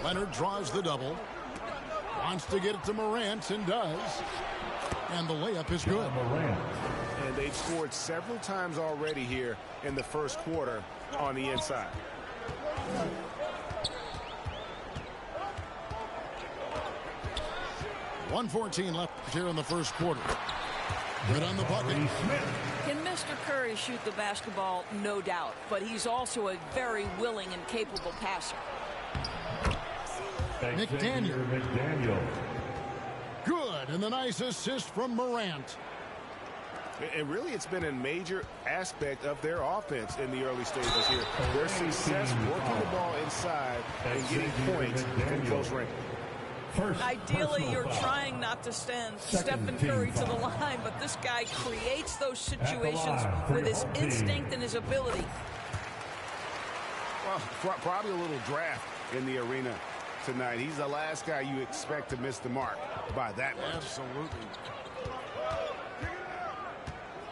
Leonard draws the double. Wants to get it to Morant and does. And the layup is good. And they've scored several times already here in the first quarter on the inside. .114 left here in the first quarter. Good on the bucket. Can Mr. Curry shoot the basketball? No doubt. But he's also a very willing and capable passer. McDaniel. Good. And the nice assist from Morant. And really, it's been a major aspect of their offense in the early stages here. Their success working the ball inside and getting points from close range. Ideally, you're trying not to send Stephen Curry to the line, but this guy creates those situations with his instinct and his ability. Well, probably a little draft in the arena tonight. He's the last guy you expect to miss the mark by that much. Absolutely.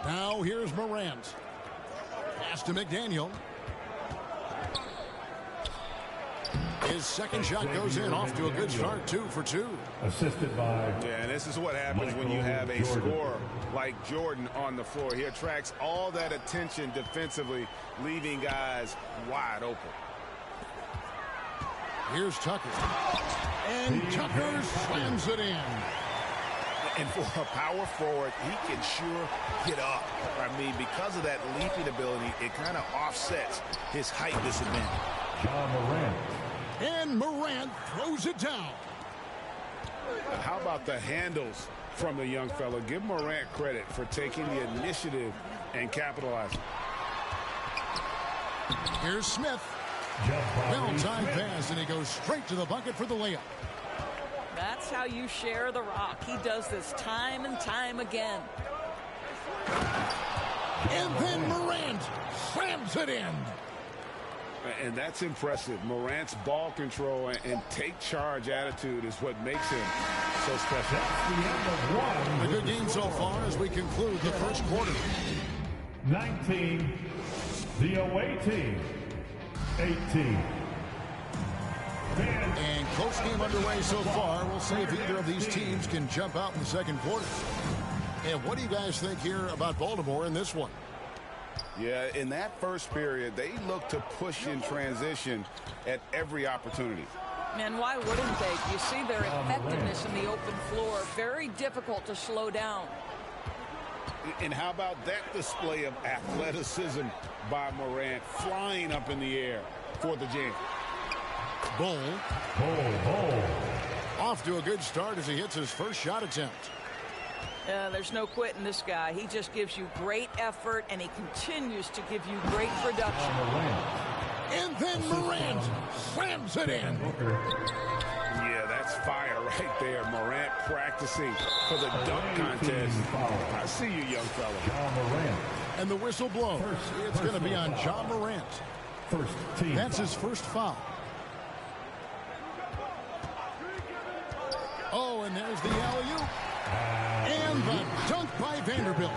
Now here's Morant. Pass to McDaniel. His second shot goes in, off to a good start, 2 for 2. Assisted by... Yeah, and this is what happens when you have a scorer like Jordan on the floor. He attracts all that attention defensively, leaving guys wide open. Here's Tucker. And Tucker slams it in. And for a power forward, he can sure get up. I mean, because of that leaping ability, it kind of offsets his height disadvantage. Ja Morant. And Morant throws it down. How about the handles from the young fella? Give Morant credit for taking the initiative and capitalizing. Here's Smith. Well-timed pass, and he goes straight to the bucket for the layup. That's how you share the rock. He does this time and time again. And then Morant slams it in. And that's impressive. Morant's ball control and take charge attitude is what makes him so special. A good game so far as we conclude the first quarter. 19, the away team, 18. And close game underway so far. We'll see if either of these teams can jump out in the second quarter. And what do you guys think here about Baltimore in this one? Yeah, in that first period, they look to push in transition at every opportunity. And why wouldn't they? You see their effectiveness in the open floor. Very difficult to slow down. And how about that display of athleticism by Morant, flying up in the air for the jam. Bull. Off to a good start as he hits his first shot attempt. There's no quitting this guy. He just gives you great effort, and he continues to give you great production. And then Morant slams it in. Yeah, that's fire right there. Morant practicing for the dunk contest. I see you, young fella. And the whistle blows. It's going to be on Ja Morant. That's his first foul. Oh, and there's the alley-oop. And the dunk by Vanderbilt.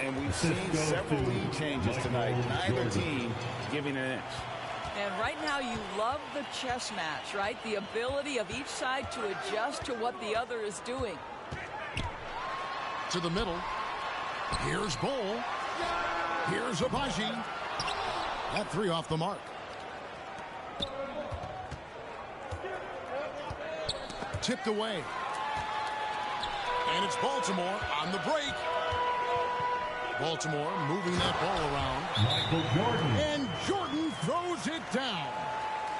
And we've seen several lead changes tonight. Neither team giving an inch. And right now you love the chess match, right? The ability of each side to adjust to what the other is doing. To the middle. Here's Bull. Here's Abaji. That three off the mark. Tipped away. And it's Baltimore on the break. Baltimore moving that ball around. Michael Jordan. And Jordan throws it down.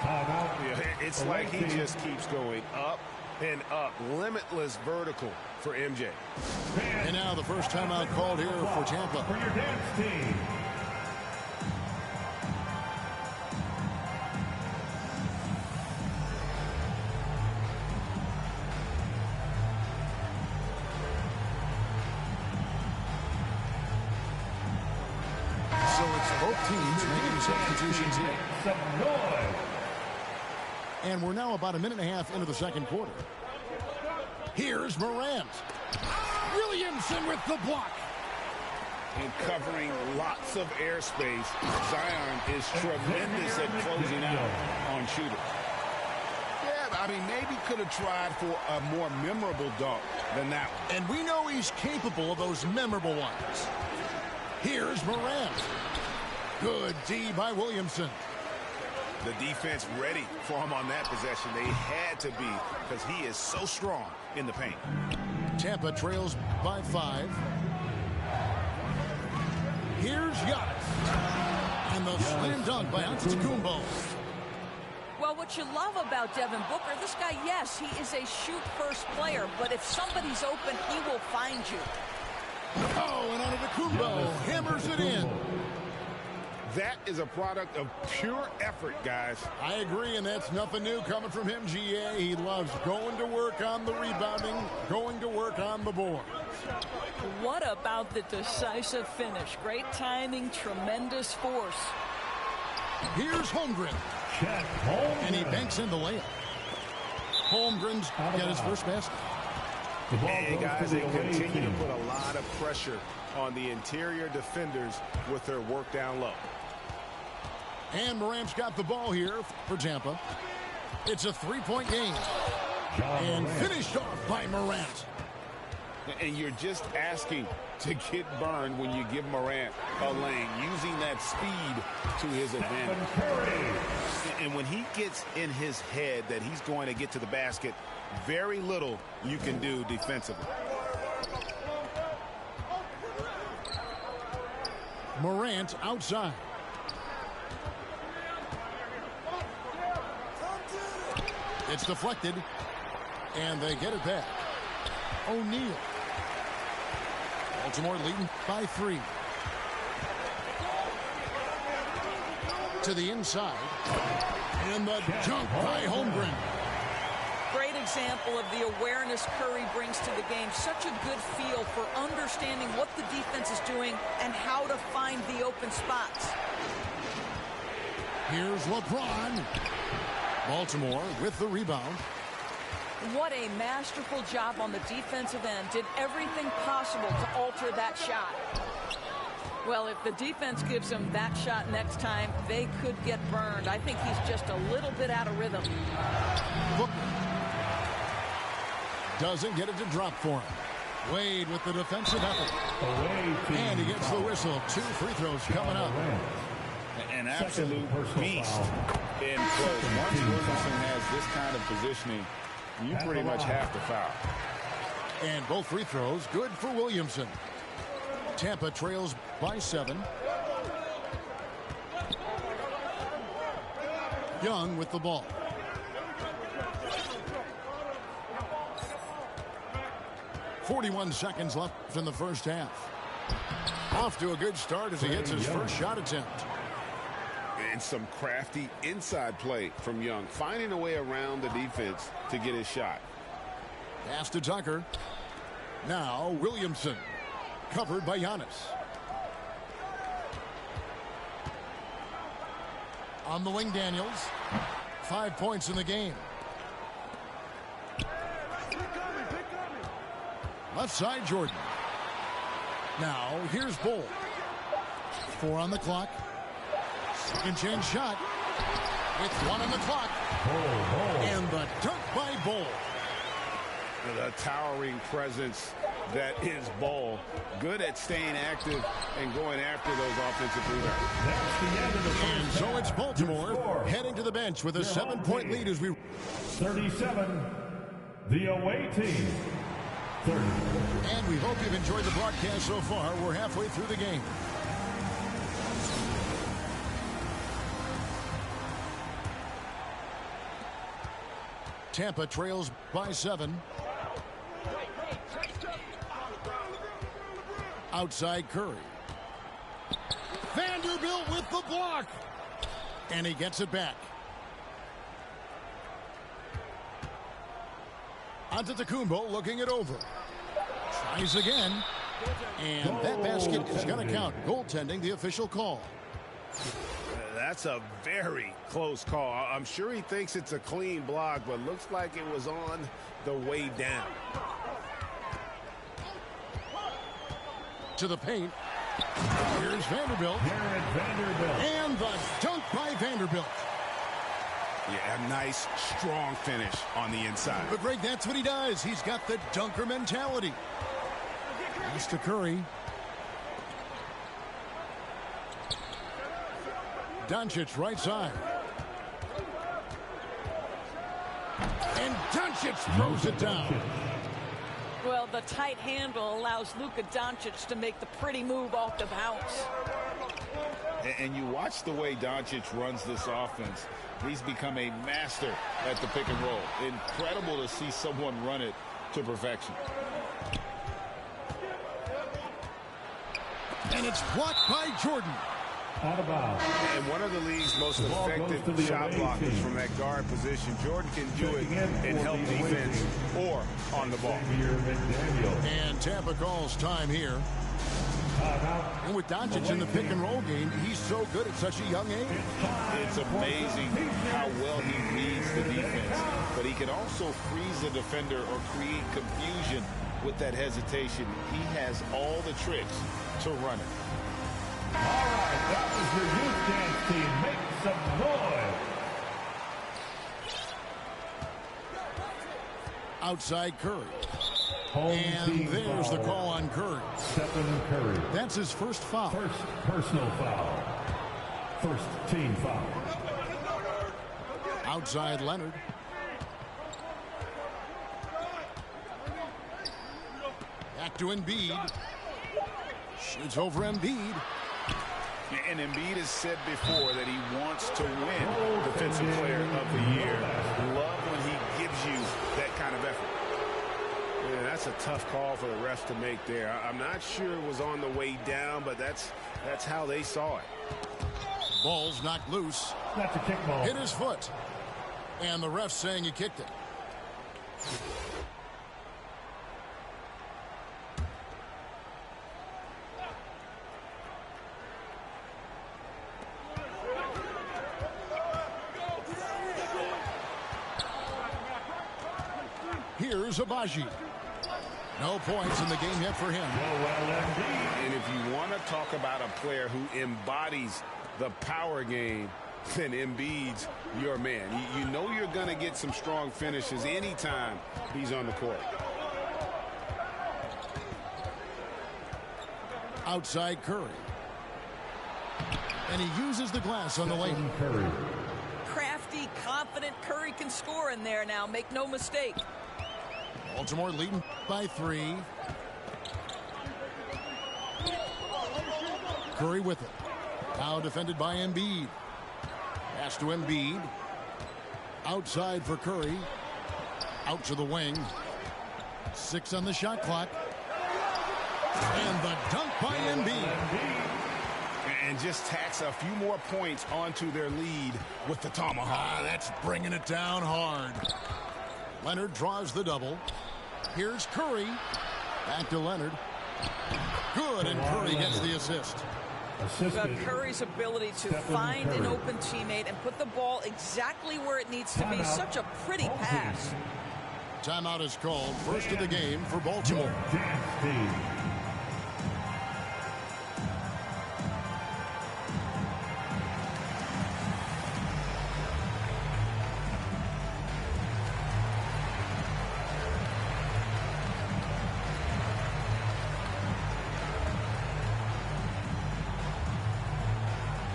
Yeah, it's like he just keeps going up and up. Limitless vertical for MJ. And now the first timeout called here for Tampa. For your dance team. So it's both teams making substitutions here. And we're now about a minute and a half into the second quarter. Here's Morant. Williamson with the block. And covering lots of airspace, Zion is tremendous at closing out on shooters. Yeah, I mean, maybe could have tried for a more memorable dunk than that one. And we know he's capable of those memorable ones. Here's Morant. Good D by Williamson. The defense ready for him on that possession. They had to be because he is so strong in the paint. Tampa trails by 5. Here's Giannis. And the slam dunk by Antetokounmpo. Well, what you love about Devin Booker, this guy, yes, he is a shoot-first player, but if somebody's open, he will find you. Oh, and Antetokounmpo hammers it in. That is a product of pure effort, guys. I agree, and that's nothing new coming from him, GA. He loves going to work on the rebounding, going to work on the board. What about the decisive finish? Great timing, tremendous force. Here's Holmgren. And he banks in the layup. Holmgren's got his first basket. And guys, they continue to put a lot of pressure on the interior defenders with their work down low. And Morant's got the ball here for Tampa. It's a three-point game. And finished off by Morant. And you're just asking to get burned when you give Morant a lane, using that speed to his advantage. And when he gets in his head that he's going to get to the basket, very little you can do defensively. Morant outside. It's deflected, and they get it back. O'Neal. Baltimore leading by 3. To the inside. And the dunk by Holmgren. Great example of the awareness Curry brings to the game. Such a good feel for understanding what the defense is doing and how to find the open spots. Here's LeBron. Baltimore with the rebound. What a masterful job on the defensive end. Did everything possible to alter that shot. Well, if the defense gives him that shot next time, they could get burned. I think he's just a little bit out of rhythm. Doesn't get it to drop for him. Wade with the defensive effort. And he gets the whistle. 2 free throws coming up. An absolute beast in close. Once Williamson has this kind of positioning, you pretty much have to foul. And both free throws good for Williamson. Tampa trails by 7. Young with the ball. .41 seconds left in the first half. Off to a good start as he hits his first shot attempt. And some crafty inside play from Young, finding a way around the defense to get his shot. Pass to Tucker. Now Williamson. Covered by Giannis. On the wing, Daniels. 5 points in the game. Left side, Jordan. Now, here's Bull. 4 on the clock. Second chance shot. With 1 on the clock. And the dunk by Bull. The towering presence that is Ball. Good at staying active and going after those offensive rebounds. And so it's Baltimore heading to the bench with a 7-point lead as we... 37, the away team. 30. And we hope you've enjoyed the broadcast so far. We're halfway through the game. Tampa trails by 7. Outside Curry. Vanderbilt with the block. And he gets it back. Antetokounmpo looking it over. Tries again. And that basket is going to count. Goaltending, the official call. That's a very close call. I'm sure he thinks it's a clean block, but looks like it was on the way down. To the paint. Here's Vanderbilt. And the dunk by Vanderbilt. Yeah, a nice, strong finish on the inside. But Greg, that's what he does. He's got the dunker mentality. Pass to Curry. Doncic right side. And Doncic throws it down. Well, the tight handle allows Luka Doncic to make the pretty move off the bounce. And you watch the way Doncic runs this offense. He's become a master at the pick and roll. Incredible to see someone run it to perfection. And it's blocked by Jordan. Out of bounds. And one of the league's most effective shot blockers from that guard position. Jordan can do it in help defense or on the ball. And Tampa calls time here. And with Doncic in the pick and roll game, he's so good at such a young age. It's amazing how well he reads the defense, but he can also freeze the defender or create confusion with that hesitation. He has all the tricks to run it. All right, that was your youth dance team. Make some noise. Outside Curry. And there's the call on Curry. Stephen Curry. That's his first foul. First personal foul. First team foul. Outside Leonard. Back to Embiid. Shoots over Embiid. And Embiid has said before that he wants to win Defensive Player of the Year. Love when he gives you that kind of effort. Yeah, that's a tough call for the refs to make there. I'm not sure it was on the way down, but that's how they saw it. Ball's knocked loose. That's a kick ball. Hit his foot. And the ref saying he kicked it. Here's Abaji. No points in the game yet for him. And if you want to talk about a player who embodies the power game, then Embiid's your man. You know you're going to get some strong finishes anytime he's on the court. Outside Curry. And he uses the glass on the lane. Crafty, confident Curry can score in there now. Make no mistake. Baltimore leading by 3. Curry with it. Now defended by Embiid. Pass to Embiid. Outside for Curry. Out to the wing. 6 on the shot clock. And the dunk by Embiid. And just tacks a few more points onto their lead with the tomahawk. That's bringing it down hard. Leonard draws the double. Here's Curry. Back to Leonard. Good, and Curry gets the assist. But Curry's ability to find an open teammate and put the ball exactly where it needs to be. Such a pretty pass. Timeout is called. First of the game for Baltimore.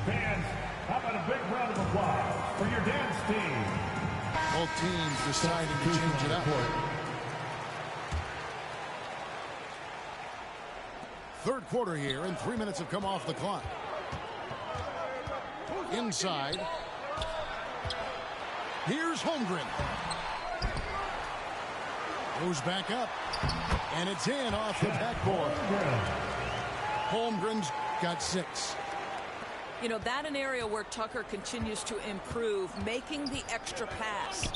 Fans, how about a big round of applause for your dance team? Both teams deciding to change it up. Third quarter here, and 3 minutes have come off the clock. Inside. Here's Holmgren. Goes back up. And it's in off the backboard. Holmgren's got 6. You know, that an area where Tucker continues to improve, making the extra pass.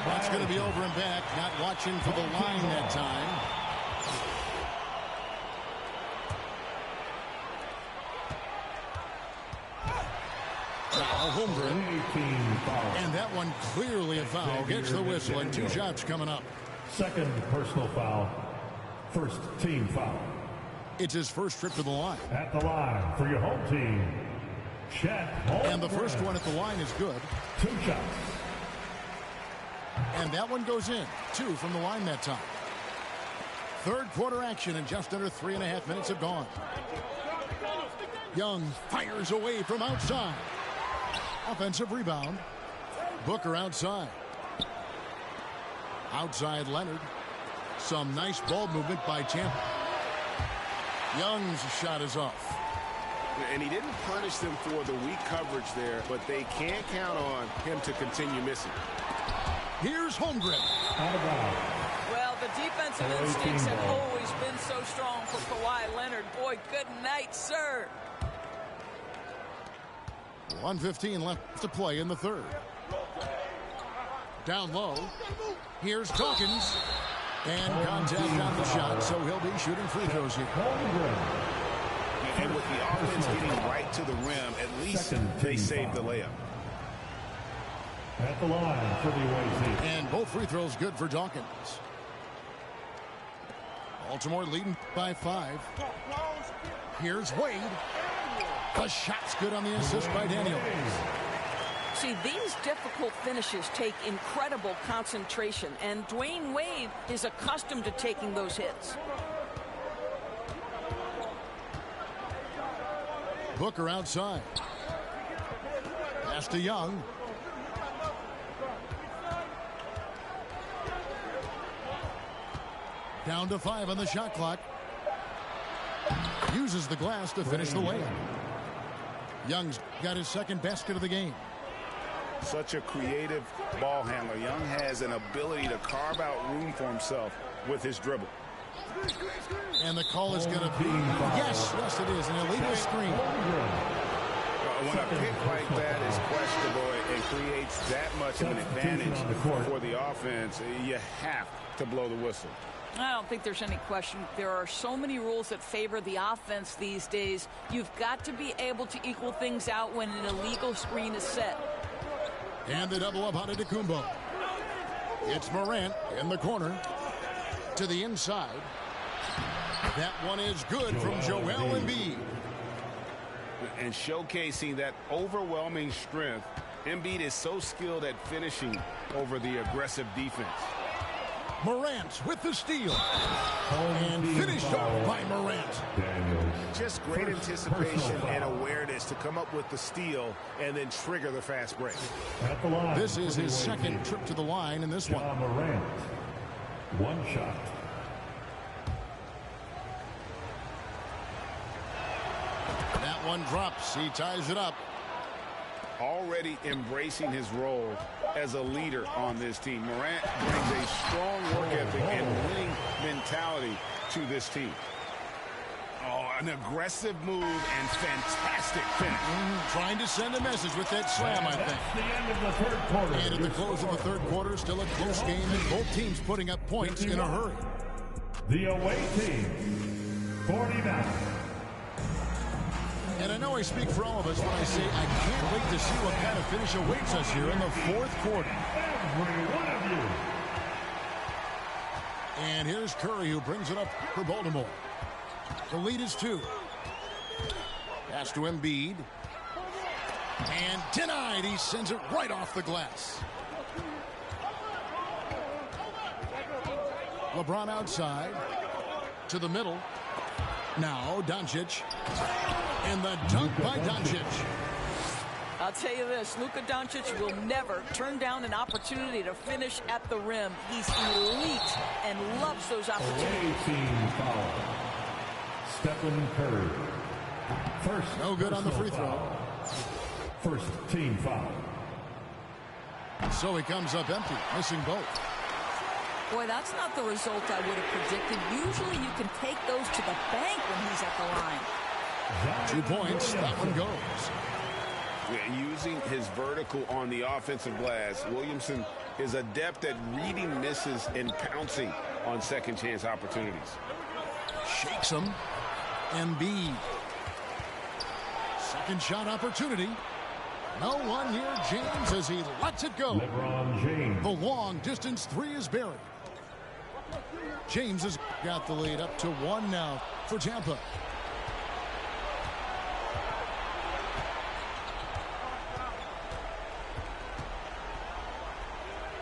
That's going to be over and back, not watching for the line that time. Now Holmgren, and that one clearly a foul. Gets the whistle, and 2 shots coming up. Second personal foul. First team foul. It's his first trip to the line. At the line for your home team, Chet Holmgren. And the first one at the line is good. 2 shots. And that one goes in. 2 from the line that time. Third quarter action, and just under 3.5 minutes have gone. Young fires away from outside. Offensive rebound. Booker outside. Outside Leonard. Some nice ball movement by Tampa. Young's shot is off. And he didn't punish them for the weak coverage there, but they can't count on him to continue missing. Here's Holmgren. Well, the defensive instincts have always been so strong for Kawhi Leonard. Boy, good night, sir. 1:15 left to play in the third. Down low. Here's Dawkins. And contact on the shot, so he'll be shooting free throws here. And with the offense getting right to the rim, at least they saved the layup. At the line for the away team. And both free throws good for Dawkins. Baltimore leading by 5. Here's Wade. The shot's good on the assist by Daniels. See, these difficult finishes take incredible concentration, and Dwayne Wade is accustomed to taking those hits. Booker outside. Pass to Young. Down to 5 on the shot clock. Uses the glass to finish the layup. Young's got his second basket of the game. Such a creative ball handler. Young has an ability to carve out room for himself with his dribble. And the call is going to be, yes, it is, an illegal screen. When a pick like that is questionable and creates that much of an advantage for the offense, you have to blow the whistle. I don't think there's any question. There are so many rules that favor the offense these days. You've got to be able to equal things out when an illegal screen is set. And the double up on Antetokounmpo. It's Morant in the corner to the inside. That one is good from Joel Embiid. And showcasing that overwhelming strength, Embiid is so skilled at finishing over the aggressive defense. Morant with the steal. And finished off by Morant. Just great anticipation and awareness to come up with the steal and then trigger the fast break. This is his second trip to the line in this one. Morant. One shot. That one drops. He ties it up. Already embracing his role as a leader on this team. Morant brings a strong work ethic and winning mentality to this team. Oh, an aggressive move and fantastic finish. Trying to send a message with that slam, I think. That's the end of the third quarter. And at the close of the third quarter, still a close game, and both teams putting up points in a hurry. The away team, 49. And I know I speak for all of us when I say I can't wait to see what kind of finish awaits us here in the fourth quarter. Every one of you. And here's Curry, who brings it up for Baltimore. The lead is 2. Pass to Embiid. And denied. He sends it right off the glass. LeBron outside. To the middle. Now Doncic. And the dunk by Doncic. I'll tell you this, Luka Doncic will never turn down an opportunity to finish at the rim. He's elite and loves those opportunities. Away team foul. Stephen Curry. First. No good on the free throw. First team foul. So he comes up empty, missing both. Boy, that's not the result I would have predicted. Usually you can take those to the bank when he's at the line. 2 points, that one goes. Using his vertical on the offensive glass, Williamson is adept at reading misses and pouncing on second chance opportunities. Shakes him. Embiid. Second shot opportunity. No one near James as he lets it go. LeBron James. The long distance 3 is buried. James has got the lead up to 1 now for Tampa.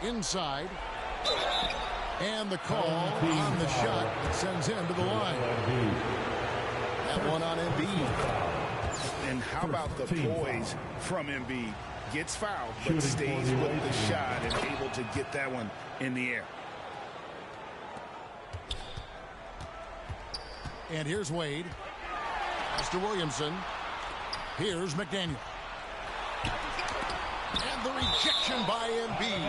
Inside. And the call on the shot sends him to the line. That one on Embiid. And how about the poise from Embiid? Gets fouled, but stays with the shot and able to get that one in the air. And here's Wade. Mr. Williamson. Here's McDaniel. And the rejection by Embiid.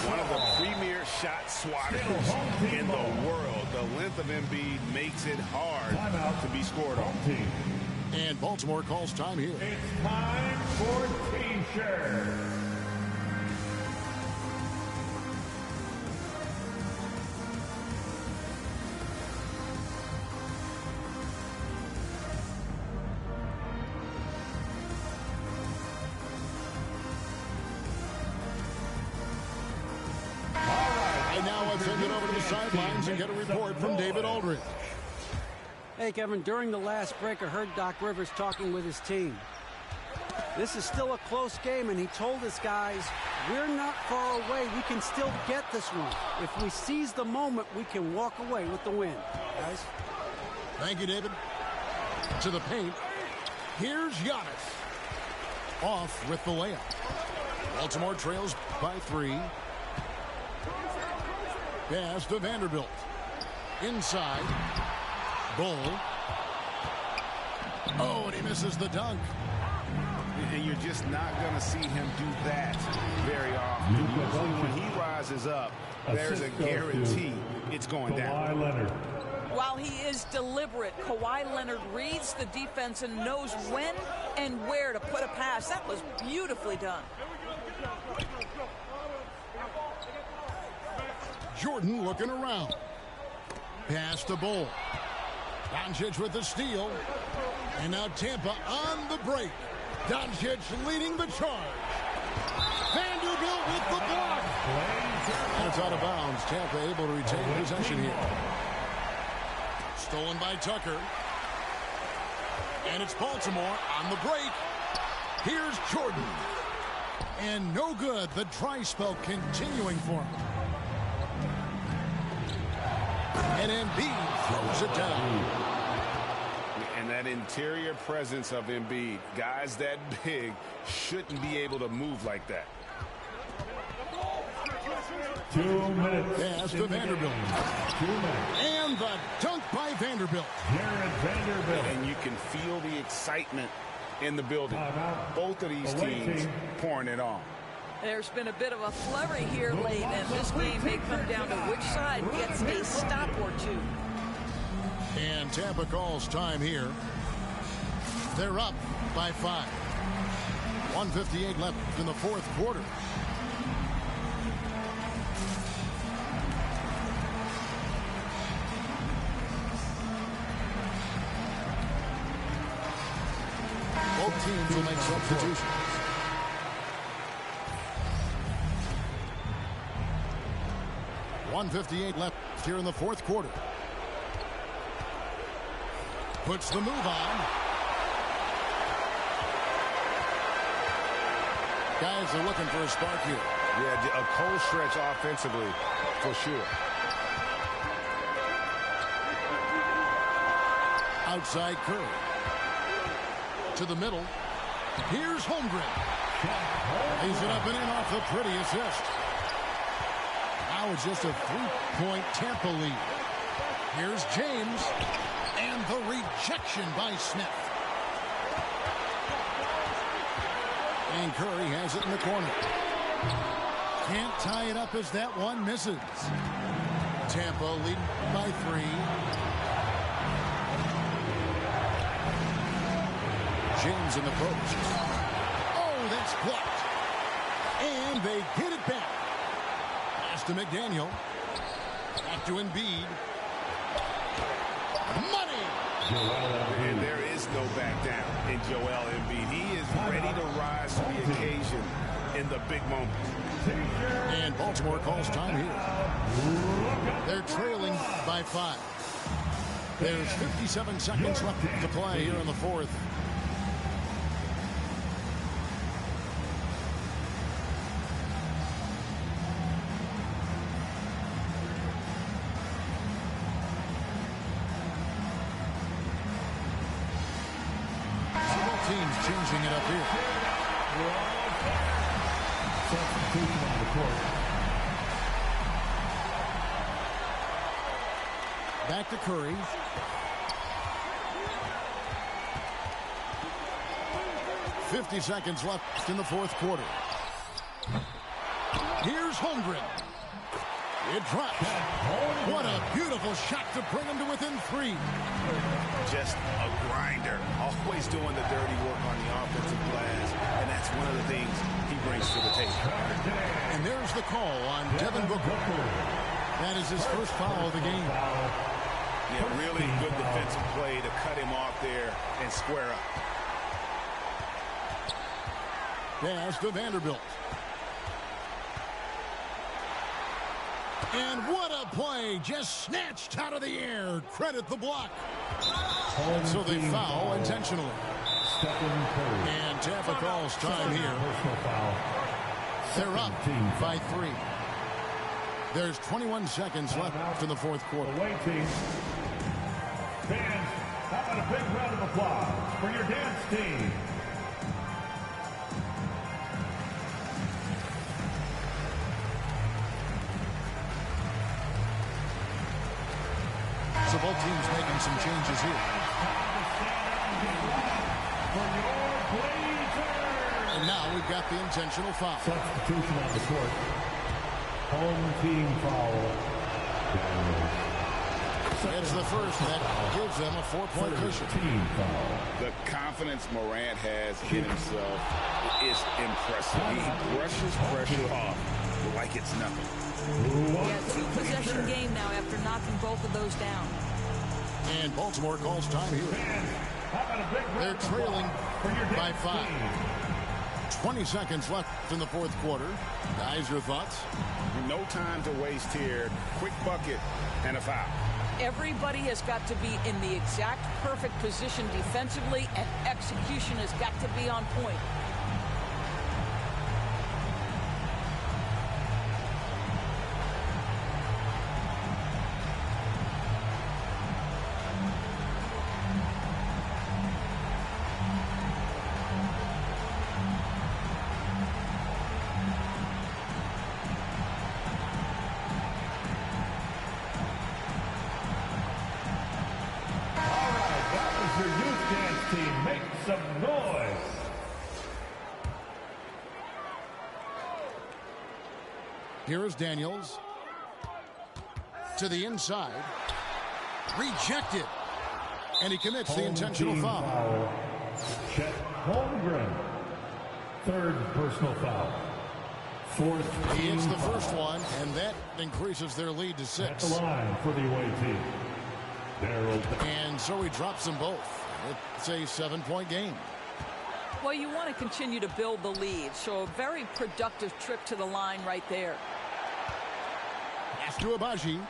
One of the premier shot swatters in the world. The length of Embiid makes it hard to be scored on. And Baltimore calls time here. It's time for team share. Send it over to the sidelines and get a report from David Aldridge. Hey, Kevin, during the last break, I heard Doc Rivers talking with his team. This is still a close game, and he told his guys, we're not far away. We can still get this one. If we seize the moment, we can walk away with the win. Guys? Thank you, David. To the paint. Here's Giannis. Off with the layup. Baltimore trails by 3. Pass to Vanderbilt. Inside. Bull. Oh, and he misses the dunk. And you're just not going to see him do that very often. Usually when he rises up, there's a guarantee it's going down. While he is deliberate, Kawhi Leonard reads the defense and knows when and where to put a pass. That was beautifully done. Jordan looking around. Pass to Bull. Doncic with the steal. And now Tampa on the break. Doncic leading the charge. Vanderbilt with the block. it's out of bounds. Tampa able to retain possession here. Stolen by Tucker. And it's Baltimore on the break. Here's Jordan. And no good. The dry spell continuing for him. And Embiid throws it down. And that interior presence of Embiid, guys that big shouldn't be able to move like that. 2 minutes. Pass to Vanderbilt. 2 minutes. And the dunk by Vanderbilt. Jared Vanderbilt. And you can feel the excitement in the building. Both of these teams pouring it on. There's been a bit of a flurry here late, and this game may come down to which side gets a stop or two. And Tampa calls time here. They're up by 5. 1:58 left in the fourth quarter. Both teams will make substitutions. .158 left here in the fourth quarter. Puts the move on. Guys are looking for a spark here. Yeah, a cold stretch offensively, for sure. Outside Curry. To the middle. Here's Holmgren. Lays it up and in off the pretty assist. Now it's just a 3-point Tampa lead. Here's James. And the rejection by Smith. And Curry has it in the corner. Can't tie it up as that one misses. Tampa leading by 3. James in the post. Oh, that's blocked. And they get it back. Pass to McDaniel. Back to Embiid. Money! And there is no back down in Joel Embiid. He is ready to rise to the occasion in the big moments. And Baltimore calls time here. They're trailing by 5. There's 57 seconds left to play here in the fourth. Teams changing it up here. Substitution on the court. Back to Curry. .50 seconds left in the fourth quarter. Here's Holmgren. It drops. What a beautiful shot to bring him to within 3. Just a grinder. Always doing the dirty work on the offensive glass. And that's one of the things he brings to the table. And there's the call on Devin Booker. That is his first foul of the game. Yeah, really good defensive play to cut him off there and square up. Pass to Vanderbilt. And what a play, just snatched out of the air. Credit the block. So they foul intentionally. And Tampa calls time here. They're up by 3. There's 21 seconds left in the fourth quarter. Away team. Fans, how about a big round of applause for your dance team? So both teams making some changes here. And now we've got the intentional foul. Substitution on the court. Home team foul. It's the first that gives them a 4-point cushion. Team foul. The confidence Morant has in himself is impressive. He brushes pressure off like it's nothing. Yeah, 2-possession game now after knocking both of those down. And Baltimore calls time here. They're trailing by 5. 20 seconds left in the fourth quarter. Guys, your thoughts? No time to waste here. Quick bucket and a foul. Everybody has got to be in the exact perfect position defensively, and execution has got to be on point. Here is Daniels to the inside, rejected, and he commits the intentional foul. Chet Holmgren, third personal foul. Fourth. He hits the first one, and that increases their lead to 6. At the line for the away team. And so he drops them both. It's a 7-point game. Well, you want to continue to build the lead, so a very productive trip to the line right there. To Abaji.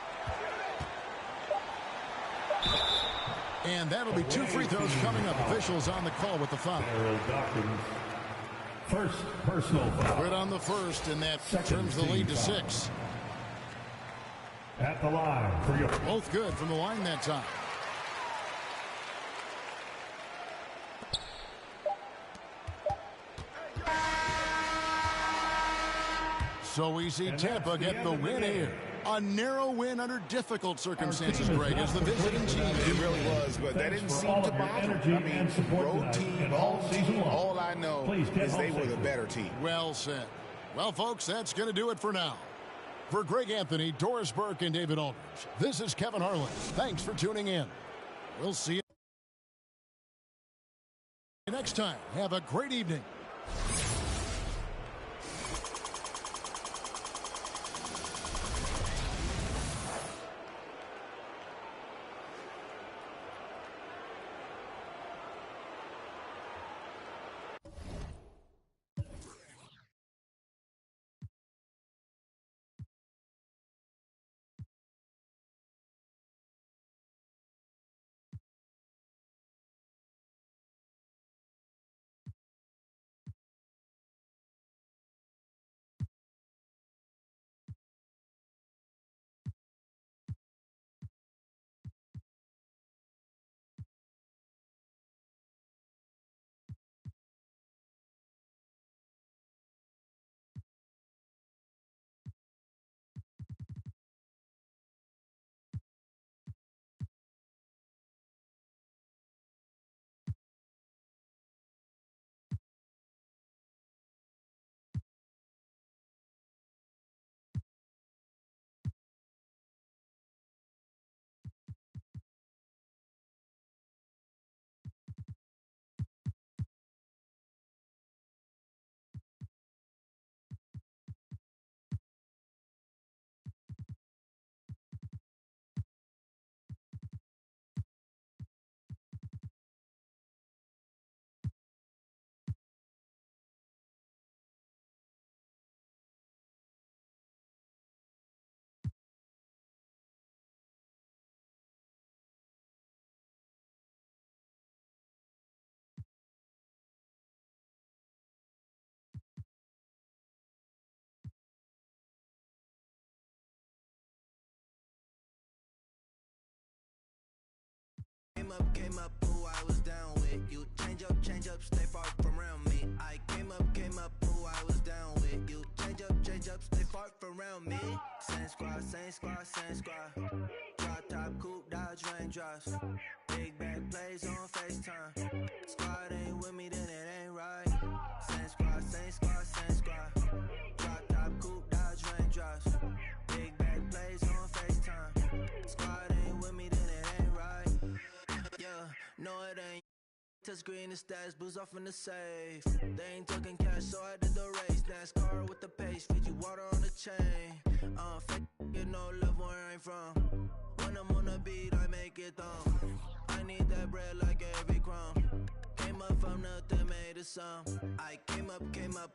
And that'll be 2 free throws coming up. Officials on the call with the foul. First personal foul. Right on the first, and that trims the lead to 6. At the line for your... Both good from the line that time. So we see Tampa get the win here. A narrow win under difficult circumstances, Greg, as the visiting team. It really was, but that didn't seem to bother. I mean, road team, home team, all I know is they were the better team. Well said. Well, folks, that's going to do it for now. For Greg Anthony, Doris Burke, and David Aldridge, this is Kevin Harlan. Thanks for tuning in. We'll see you next time. Have a great evening. Came up, who I was down with. You change up, stay far from around me. I came up, who I was down with. You change up, stay far from around me. Same squad. Drop top, coupe, dodge, raindrops. Big bag plays on FaceTime. Squad ain't with me, then it ain't right. Same squad. Drop top, coupe, dodge, raindrops. Big bag plays on FaceTime. Squad ain't with me, then it ain't right. Yeah, no it ain't. Touchscreen and stats, booze off in the safe. They ain't talking cash, so I did the race. NASCAR with the pace, feed you water on the chain. Fake, you know love where I'm from. When I'm on the beat, I make it thumb. I need that bread like every crumb. Came up from nothing, made to some. I came up,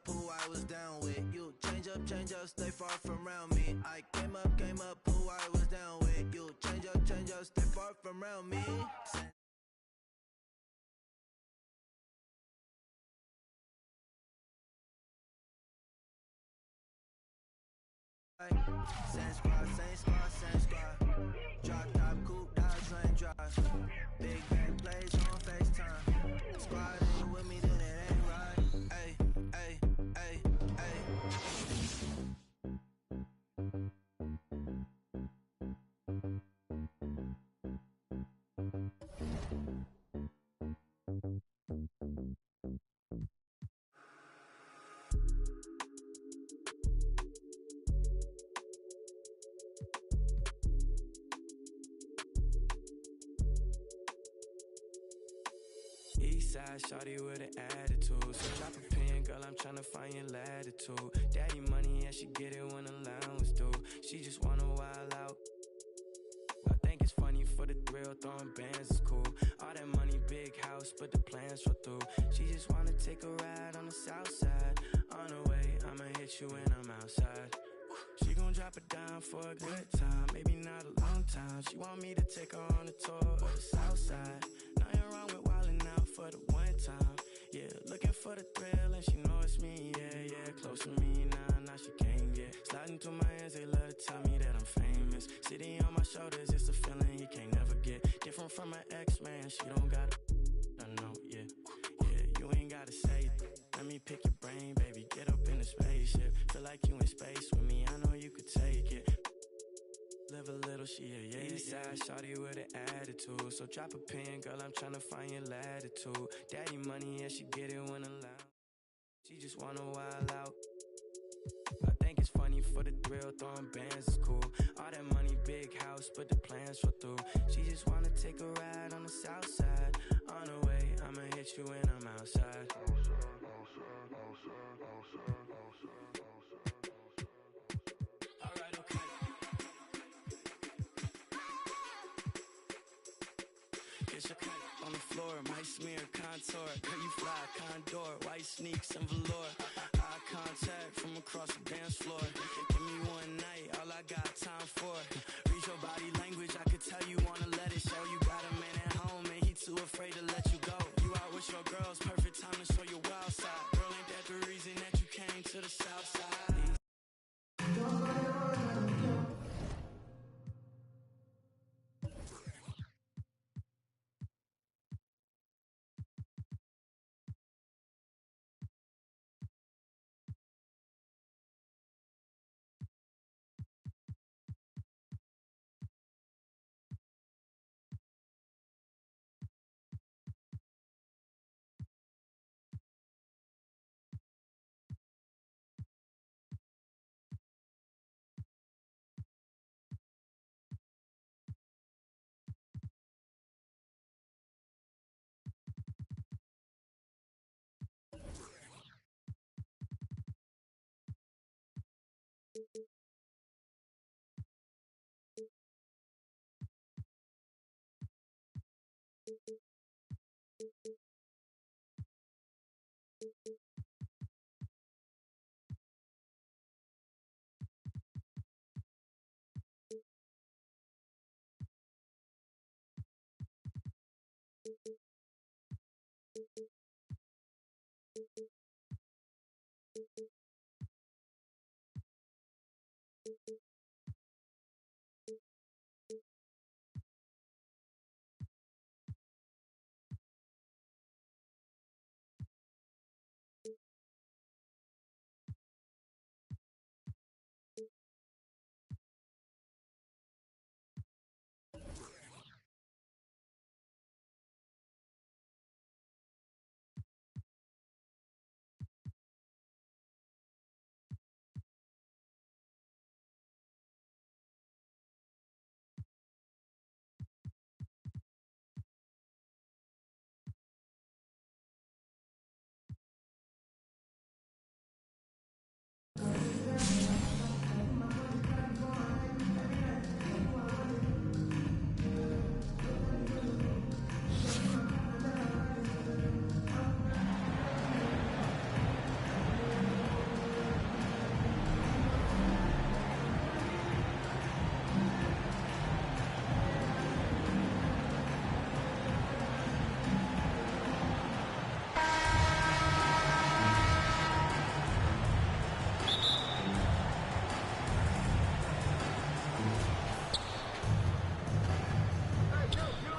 who I was down with. You change up, stay far from around me. I came up, who I was down with. You change up, stay far from around me. Same squad. Drop top, coupe, Dodge Range drive. Big bang plays on FaceTime. Squad ain't with me, then it ain't right. Ay, ay, ay, ay. Eastside shawty with an attitude. So drop a pin, girl, I'm tryna find your latitude. Daddy money, and she get it when allowance due. She just wanna wild out. I think it's funny for the thrill, throwing bands is cool. All that money, big house, but the plans fall through. She just wanna take a ride on the south side. On the way, I'ma hit you when I'm outside. She gon' drop it down for a good time, maybe not a long time. She want me to take her on a tour of the south side. Nothing wrong with wildin' out for the one time. Yeah, looking for the thrill and she know it's me. Yeah, close to me now she can't get. Sliding through my hands, they love to tell me that I'm famous. City on my shoulders, it's a feeling you can't never get. Different from my ex, man, she don't got I know, yeah, you ain't gotta say it. Let me pick your brain, baby, get up in the spaceship. Feel like you in space with me, I know you could take it. Live a little, she a Eastside shawty with an attitude. So drop a pin, girl, I'm tryna find your latitude. Daddy money, and she get it when allowed. She just wanna wild out. I think it's funny for the thrill, throwing bands is cool. All that money, big house, but the plans fall through. She just wanna take a ride on the south side. On the way, I'ma hit you when I'm outside. Alright, okay. Get your cut on the floor, might smear contour. Girl, you fly, condor, white sneaks and velour. Eye contact from across the dance floor. Give me one night, all I got time for. Read your body language, I could tell you wanna let it show. You got a man at home and he too afraid to let you go. You out with your girls, perfect time to show your wild side. Girl, ain't that the reason that you came to the south side?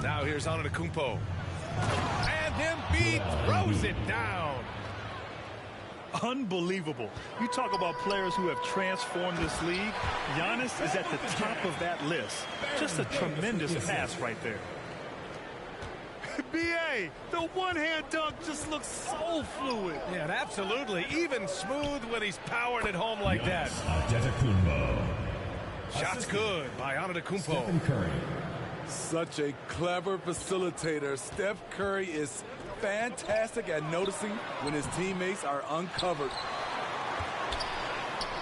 Now here's Antetokounmpo. And Embiid throws it down. Unbelievable. You talk about players who have transformed this league. Giannis is at the top of that list. Just a tremendous pass right there. B.A., the one-hand dunk just looks so fluid. Yeah, absolutely. Even smooth when he's powered at home like that. Shots good by Antetokounmpo. Such a clever facilitator. Steph Curry is fantastic at noticing when his teammates are uncovered.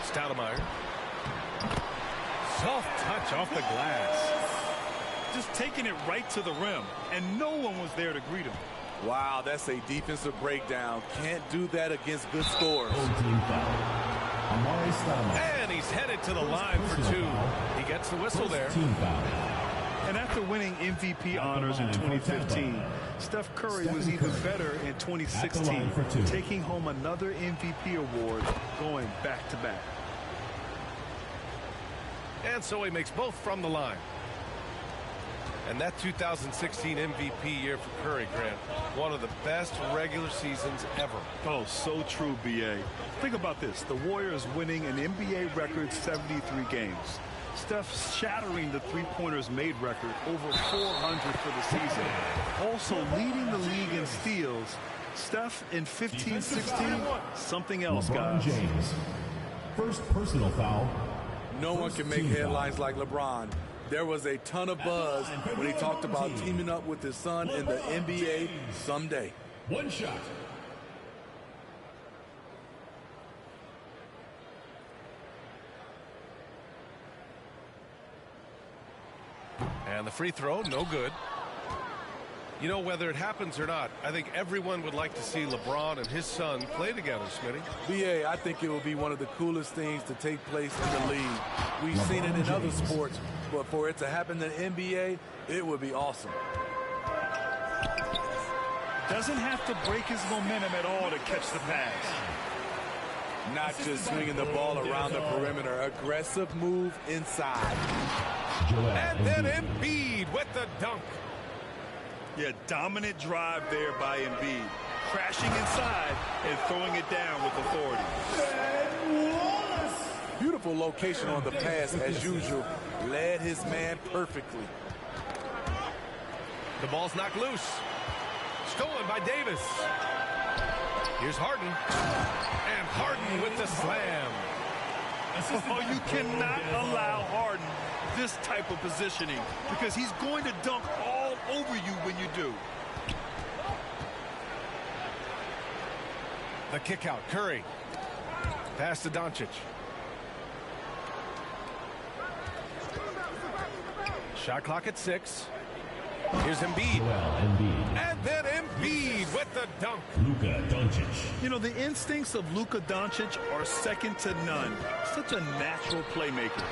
Stoudemire. Soft touch off the glass. Just taking it right to the rim, and no one was there to greet him. Wow, that's a defensive breakdown. Can't do that against good scorers. And he's headed to the line for two. He gets the whistle there. And after winning MVP honors in 2015, Steph Curry was even better in 2016, taking home another MVP award, going back-to-back. And so he makes both from the line. And that 2016 MVP year for Curry, Grant, one of the best regular seasons ever. Oh, so true, B.A. Think about this. The Warriors winning an NBA record 73 games. Steph shattering the three-pointers made record, over 400 for the season. Also leading the league in steals. Steph in 15-16, something else, guys. James. First personal foul. No one can make headlines like LeBron. There was a ton of buzz when he talked about teaming up with his son in the NBA someday. One shot. And the free throw, no good. You know, whether it happens or not, I think everyone would like to see LeBron and his son play together, Smitty. B.A., I think it will be one of the coolest things to take place in the league. We've seen it in other sports, but for it to happen in the NBA, it would be awesome. Doesn't have to break his momentum at all to catch the pass. Not just swinging the ball around the perimeter. Aggressive move inside. And then Embiid with the dunk. Yeah, dominant drive there by Embiid. Crashing inside and throwing it down with authority. Beautiful location on the pass as usual. Led his man perfectly. The ball's knocked loose. Stolen by Davis. Here's Harden. And Harden with the slam. Oh, you cannot allow Harden this type of positioning because he's going to dunk all over you when you do. The kick out. Curry. Pass to Doncic. Shot clock at 6. Here's Embiid. And then Embiid with the dunk. Luka Doncic. You know, the instincts of Luka Doncic are second to none. Such a natural playmaker.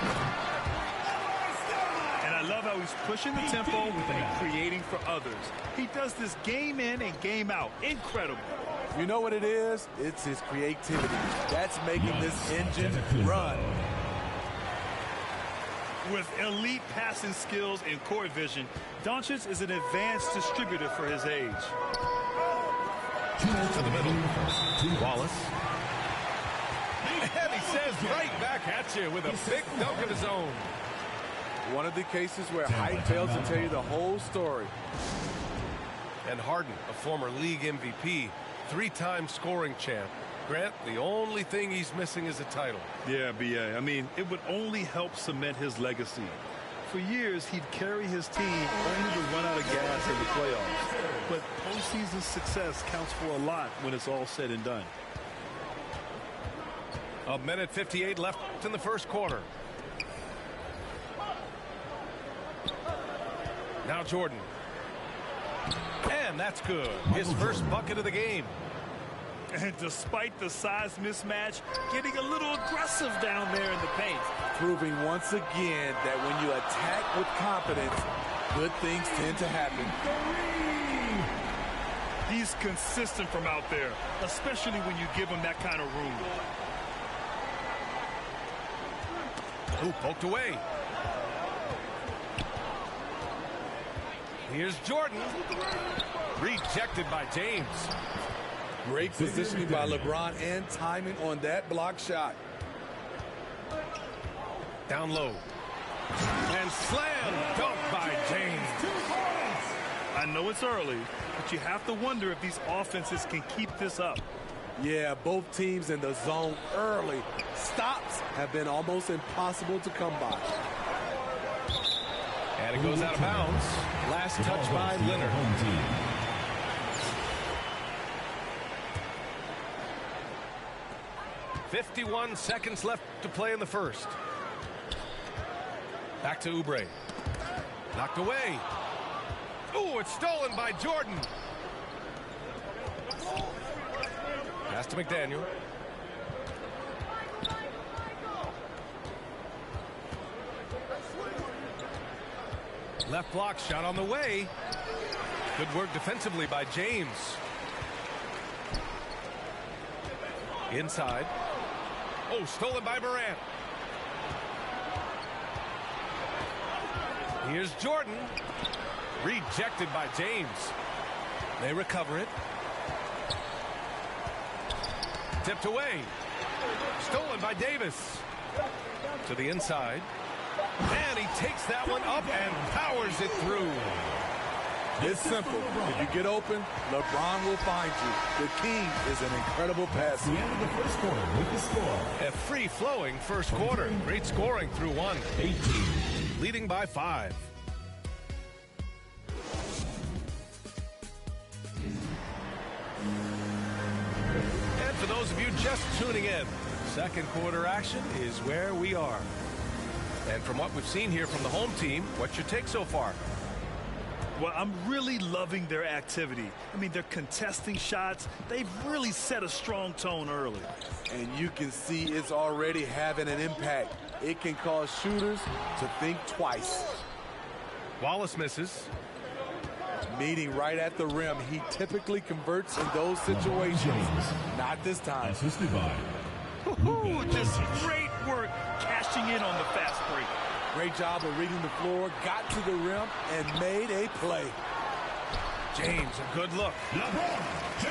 And I love how he's pushing the tempo and creating for others. He does this game in and game out. Incredible. You know what it is? It's his creativity. That's making this engine run. With elite passing skills and court vision, Doncic is an advanced distributor for his age. To the middle. Wallace. And he says right back at you with a big dunk of his own. One of the cases where height fails to tell you the whole story. And Harden, a former league MVP, 3-time scoring champ. Grant, the only thing he's missing is a title. Yeah, B.A. I mean, it would only help cement his legacy. For years, he'd carry his team only to run out of gas in the playoffs. But postseason success counts for a lot when it's all said and done. A minute 58 left in the first quarter. Now Jordan. And that's good. His first bucket of the game. And despite the size mismatch, getting a little aggressive down there in the paint. Proving once again that when you attack with confidence, good things tend to happen. He's consistent from out there, especially when you give him that kind of room. Ooh, poked away. Here's Jordan. Rejected by James. Great positioning by LeBron and timing on that block shot. Down low. And slam dunk by James. I know it's early, but you have to wonder if these offenses can keep this up. Yeah, both teams in the zone early. Stops have been almost impossible to come by. And it goes out of bounds. Last touch by Leonard. 51 seconds left to play in the first. Back to Oubre. Knocked away. Ooh, it's stolen by Jordan. Pass to McDaniel. Left block shot on the way. Good work defensively by James. Inside. Oh, stolen by Morant. Here's Jordan. Rejected by James. They recover it. Tipped away. Stolen by Davis. To the inside. And he takes that one up and powers it through. It's simple. If you get open, LeBron will find you. The king is an incredible passer. The end of the first quarter with the score. A free-flowing first quarter. Great scoring through one. 18. Leading by 5. And for those of you just tuning in, second quarter action is where we are. And from what we've seen here from the home team, what's your take so far? Well, I'm really loving their activity. I mean, they're contesting shots. They've really set a strong tone early. And you can see it's already having an impact. It can cause shooters to think twice. Wallace misses. Meeting right at the rim. He typically converts in those situations. Not this time. Assisted by just great work cashing in on the fast break. Great job of reading the floor, got to the rim, and made a play. James, a good look.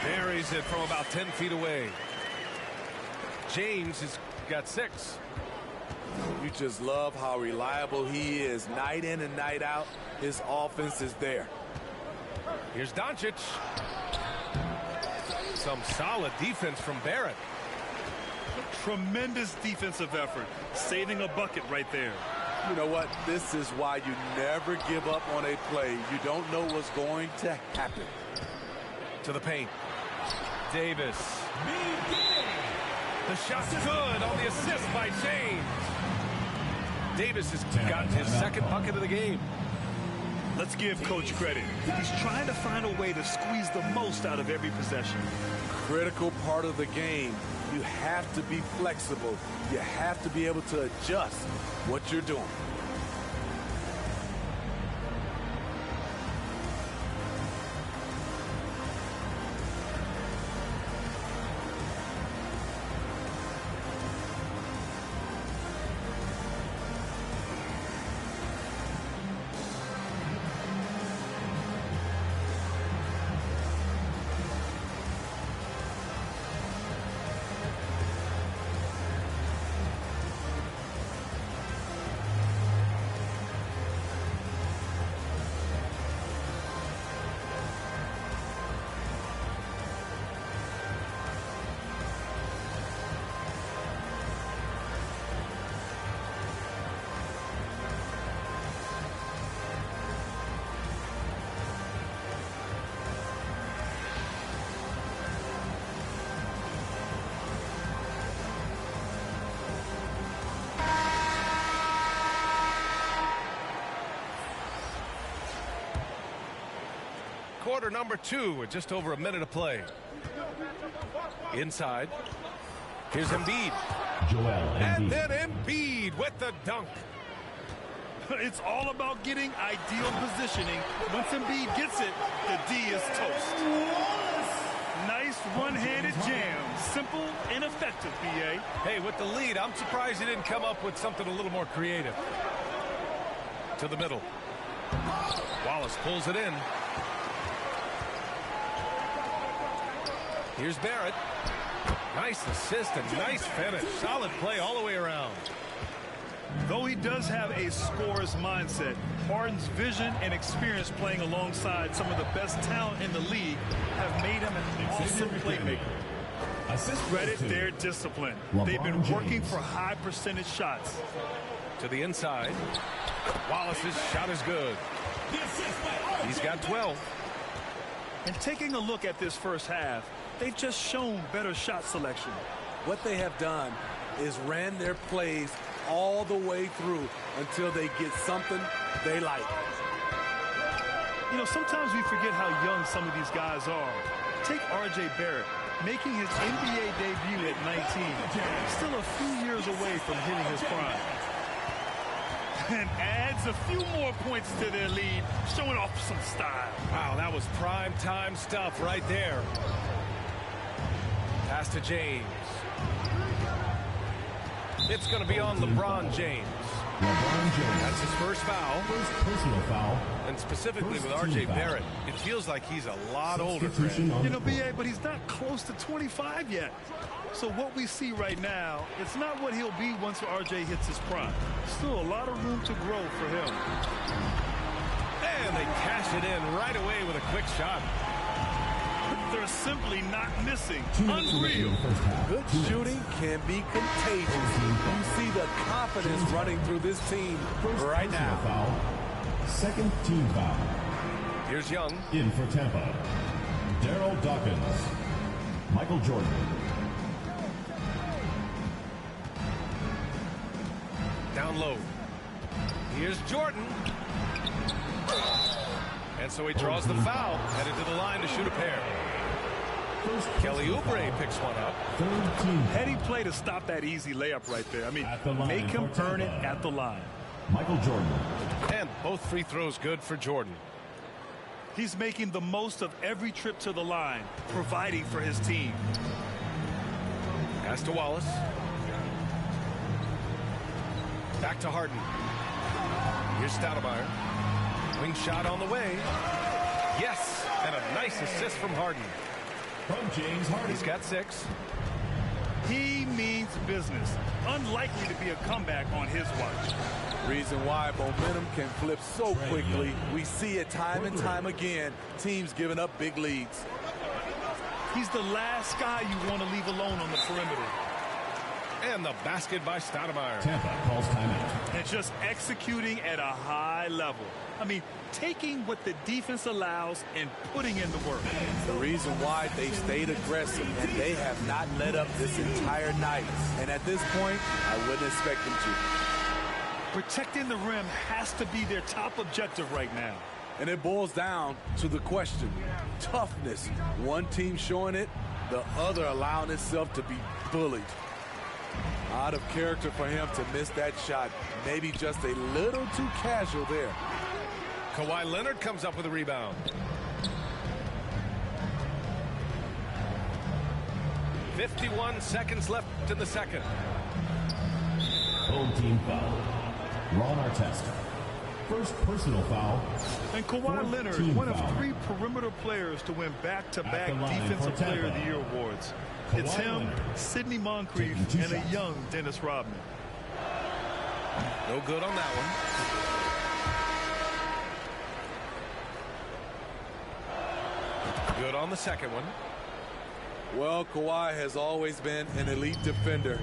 Buries it from about 10 feet away. James has got 6. You just love how reliable he is. Night in and night out, his offense is there. Here's Doncic. Some solid defense from Barrett. Tremendous defensive effort, saving a bucket right there. You know what? This is why you never give up on a play. You don't know what's going to happen. To the paint. Davis. The shot's good on the assist by James. Davis has gotten his second bucket of the game. Let's give Coach credit. He's trying to find a way to squeeze the most out of every possession. Critical part of the game. You have to be flexible. You have to be able to adjust what you're doing. Quarter number 2 with just over a minute of play. Inside. Here's Embiid. And then Embiid with the dunk. It's all about getting ideal positioning. Once Embiid gets it, the D is toast. Nice one-handed jam. Simple and effective, BA. Hey, with the lead, I'm surprised he didn't come up with something a little more creative. To the middle. Wallace pulls it in. Here's Barrett. Nice assist and nice finish. Solid play all the way around. Though he does have a scorer's mindset, Harden's vision and experience playing alongside some of the best talent in the league have made him an awesome playmaker. Credit their discipline. They've been working for high percentage shots. To the inside. Wallace's shot is good. He's got 12. And taking a look at this first half, they've just shown better shot selection. What they have done is ran their plays all the way through until they get something they like. You know, sometimes we forget how young some of these guys are. Take R.J. Barrett, making his NBA debut at 19, still a few years away from hitting his prime. And adds a few more points to their lead, showing off some style. Wow, that was prime time stuff right there. Pass to James. It's going to be on LeBron James. That's his first foul. First personal foul. And specifically with R.J. Barrett, it feels like he's a lot older. You know, B.A., but he's not close to 25 yet. So what we see right now, it's not what he'll be once R.J. hits his prime. Still a lot of room to grow for him. And they cash it in right away with a quick shot. They're simply not missing. Unreal. Good shooting can be contagious. You see the confidence running through this team right now. Foul. Second team foul. Here's Young. In for Tampa. Daryl Dawkins. Michael Jordan. Down low. Here's Jordan. And so he draws the foul, headed to the line to shoot a pair. Kelly Oubre picks one up. Heady play to stop that easy layup right there. I mean, make him earn it at the line. Michael Jordan. And both free throws good for Jordan. He's making the most of every trip to the line, providing for his team. Pass to Wallace. Back to Harden. Here's Stoudemire. Wing shot on the way. Yes, and a nice assist from Harden. From James Harden. He's got 6. He means business. Unlikely to be a comeback on his watch. Reason why momentum can flip so quickly. We see it time and time again. Teams giving up big leads. He's the last guy you want to leave alone on the perimeter. And the basket by Stoudemire. Tampa calls timeout. And just executing at a high level. I mean, taking what the defense allows and putting in the work. The reason why they stayed aggressive and they have not let up this entire night. And at this point, I wouldn't expect them to. Protecting the rim has to be their top objective right now. And it boils down to the question. Toughness. One team showing it, the other allowing itself to be bullied. Out of character for him to miss that shot. Maybe just a little too casual there. Kawhi Leonard comes up with a rebound. 51 seconds left in the second. Home team foul. Ron Artest. First personal foul. And Kawhi Leonard, one of 3 perimeter players to win back-to-back Defensive Player of the Year awards. It's him, Sidney Moncrief, and a young Dennis Rodman. No good on that one. Good on the second one. Well, Kawhi has always been an elite defender,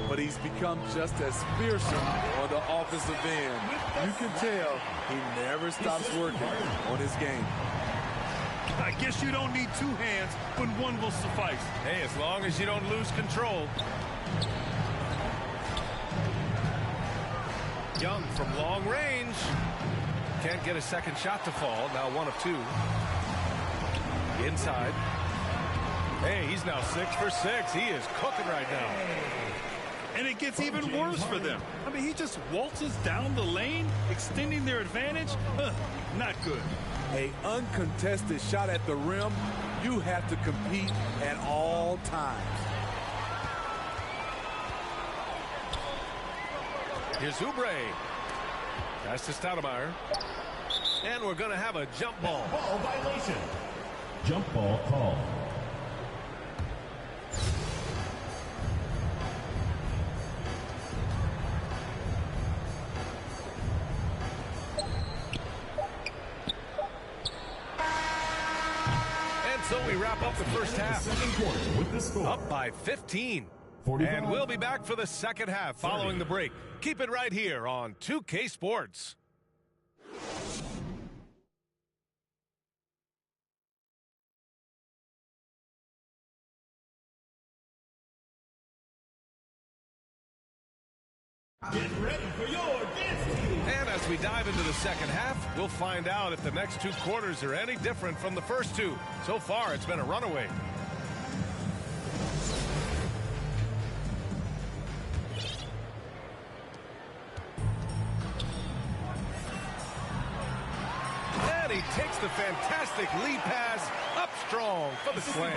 but he's become just as fearsome on the offensive end. You can tell he never stops working on his game. I guess you don't need 2 hands when one will suffice. Hey, as long as you don't lose control. Young from long range. Can't get a second shot to fall. Now 1 of 2. Inside. Hey, he's now 6 for 6. He is cooking right now. And it gets even worse for them. I mean, he just waltzes down the lane, extending their advantage. Not good. An uncontested shot at the rim, you have to compete at all times. Here's Oubre. Pass to Stoudemire. And we're going to have a jump ball. Ball violation. Jump ball call. And so we wrap up the first half. Second quarter with the score. Up by 15. 45. And we'll be back for the second half following the break. Keep it right here on 2K Sports. Get ready for your dance team. And as we dive into the second half, we'll find out if the next two quarters are any different from the first two. So far, it's been a runaway. And he takes the fantastic lead pass up strong for the slam.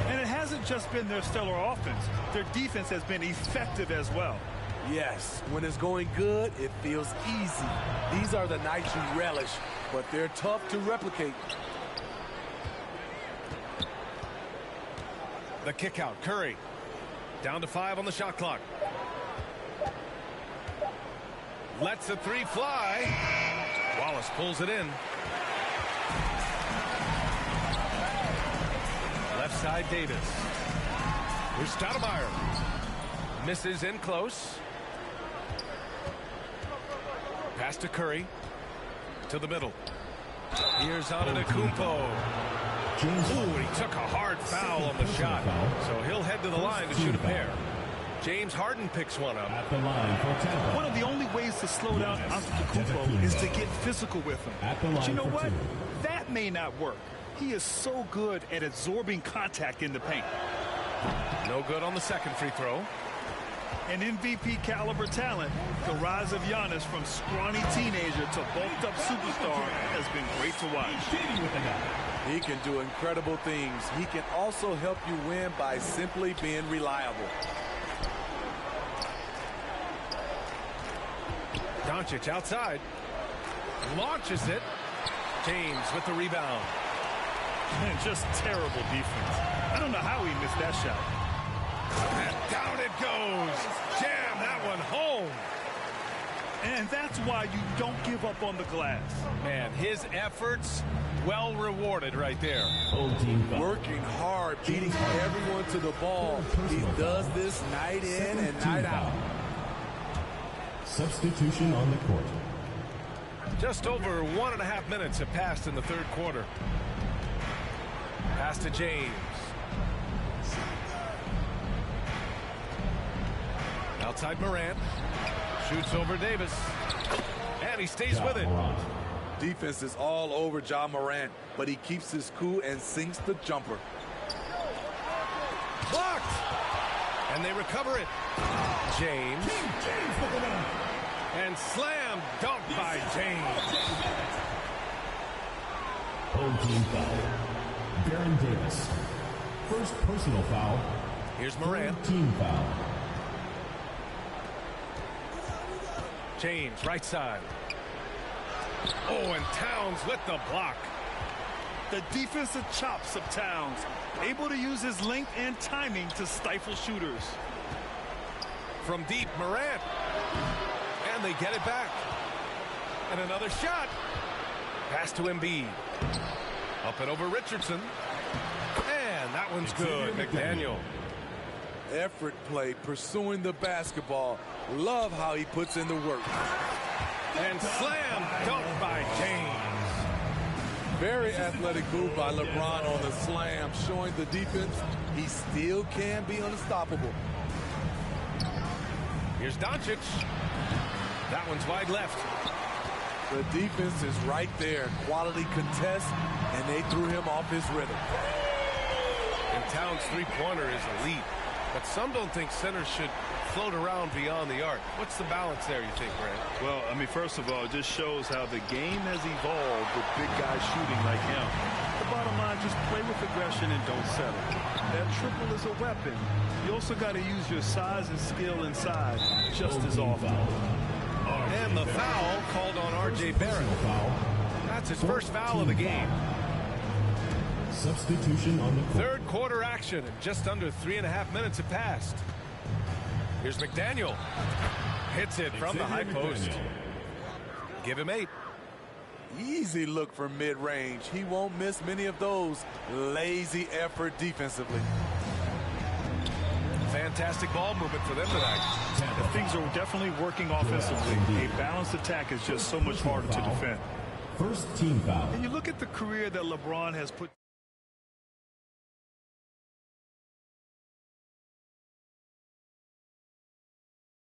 And it hasn't just been their stellar offense. Their defense has been effective as well. Yes, when it's going good, it feels easy. These are the nights you relish, but they're tough to replicate. The kick out, Curry. Down to 5 on the shot clock. Lets a three fly. Wallace pulls it in. Left side, Davis. Here's Stoudemire. Misses in close. Pass to Curry. To the middle. Here's Antetokounmpo. Ooh, he took a hard foul on the shot. So he'll head to the line to shoot a pair. James Harden picks one up. At the line for Tampa. One of the only ways to slow down Antetokounmpo is to get physical with him. But you know what? That may not work. He is so good at absorbing contact in the paint. No good on the second free throw. An MVP caliber talent, the rise of Giannis from scrawny teenager to bulked up superstar has been great to watch. He can do incredible things. He can also help you win by simply being reliable. Doncic outside. Launches it. James with the rebound. Man, just terrible defense. I don't know how he missed that shot. And down it goes. Jam that one home. And that's why you don't give up on the glass. Man, his efforts well rewarded right there. Working hard, beating everyone to the ball. He does this night in and night out. Substitution on the court. Just over 1.5 minutes have passed in the third quarter. Pass to James. Outside Morant. Shoots over Davis. And he stays with it. Defense is all over Ja Morant, but he keeps his cool and sinks the jumper. Blocked. And they recover it. James. And slam dunk by James. Home team foul. Baron Davis. First personal foul. Here's Morant. Team foul. James, right side. Oh, and Towns with the block. The defensive chops of Towns, able to use his length and timing to stifle shooters. From deep, Morant. And they get it back. And another shot. Pass to Embiid. Up and over Richardson. And that one's good. McDaniel. Effort play, pursuing the basketball. Love how he puts in the work. And slam dunk by James. Very athletic move by LeBron on the slam, showing the defense he still can be unstoppable. Here's Doncic. That one's wide left. The defense is right there. Quality contest, and they threw him off his rhythm. And Towns' three-pointer is elite. But some don't think centers should float around beyond the arc. What's the balance there, you think, Grant? Well, I mean, first of all, it just shows how the game has evolved with big guys shooting like him. The bottom line, just play with aggression and don't settle. That triple is a weapon. You also got to use your size and skill inside just as often. And the foul called on R.J. Barrett. That's his first foul of the game. Substitution on the court. Third quarter action, and just under 3.5 minutes have passed. Here's McDaniel. Hits it from the high post. Give him 8. Easy look for mid-range. He won't miss many of those. Lazy effort defensively. Fantastic ball movement for them tonight. Things are definitely working offensively. A balanced attack is just so much harder to defend. First team foul. And you look at the career that LeBron has put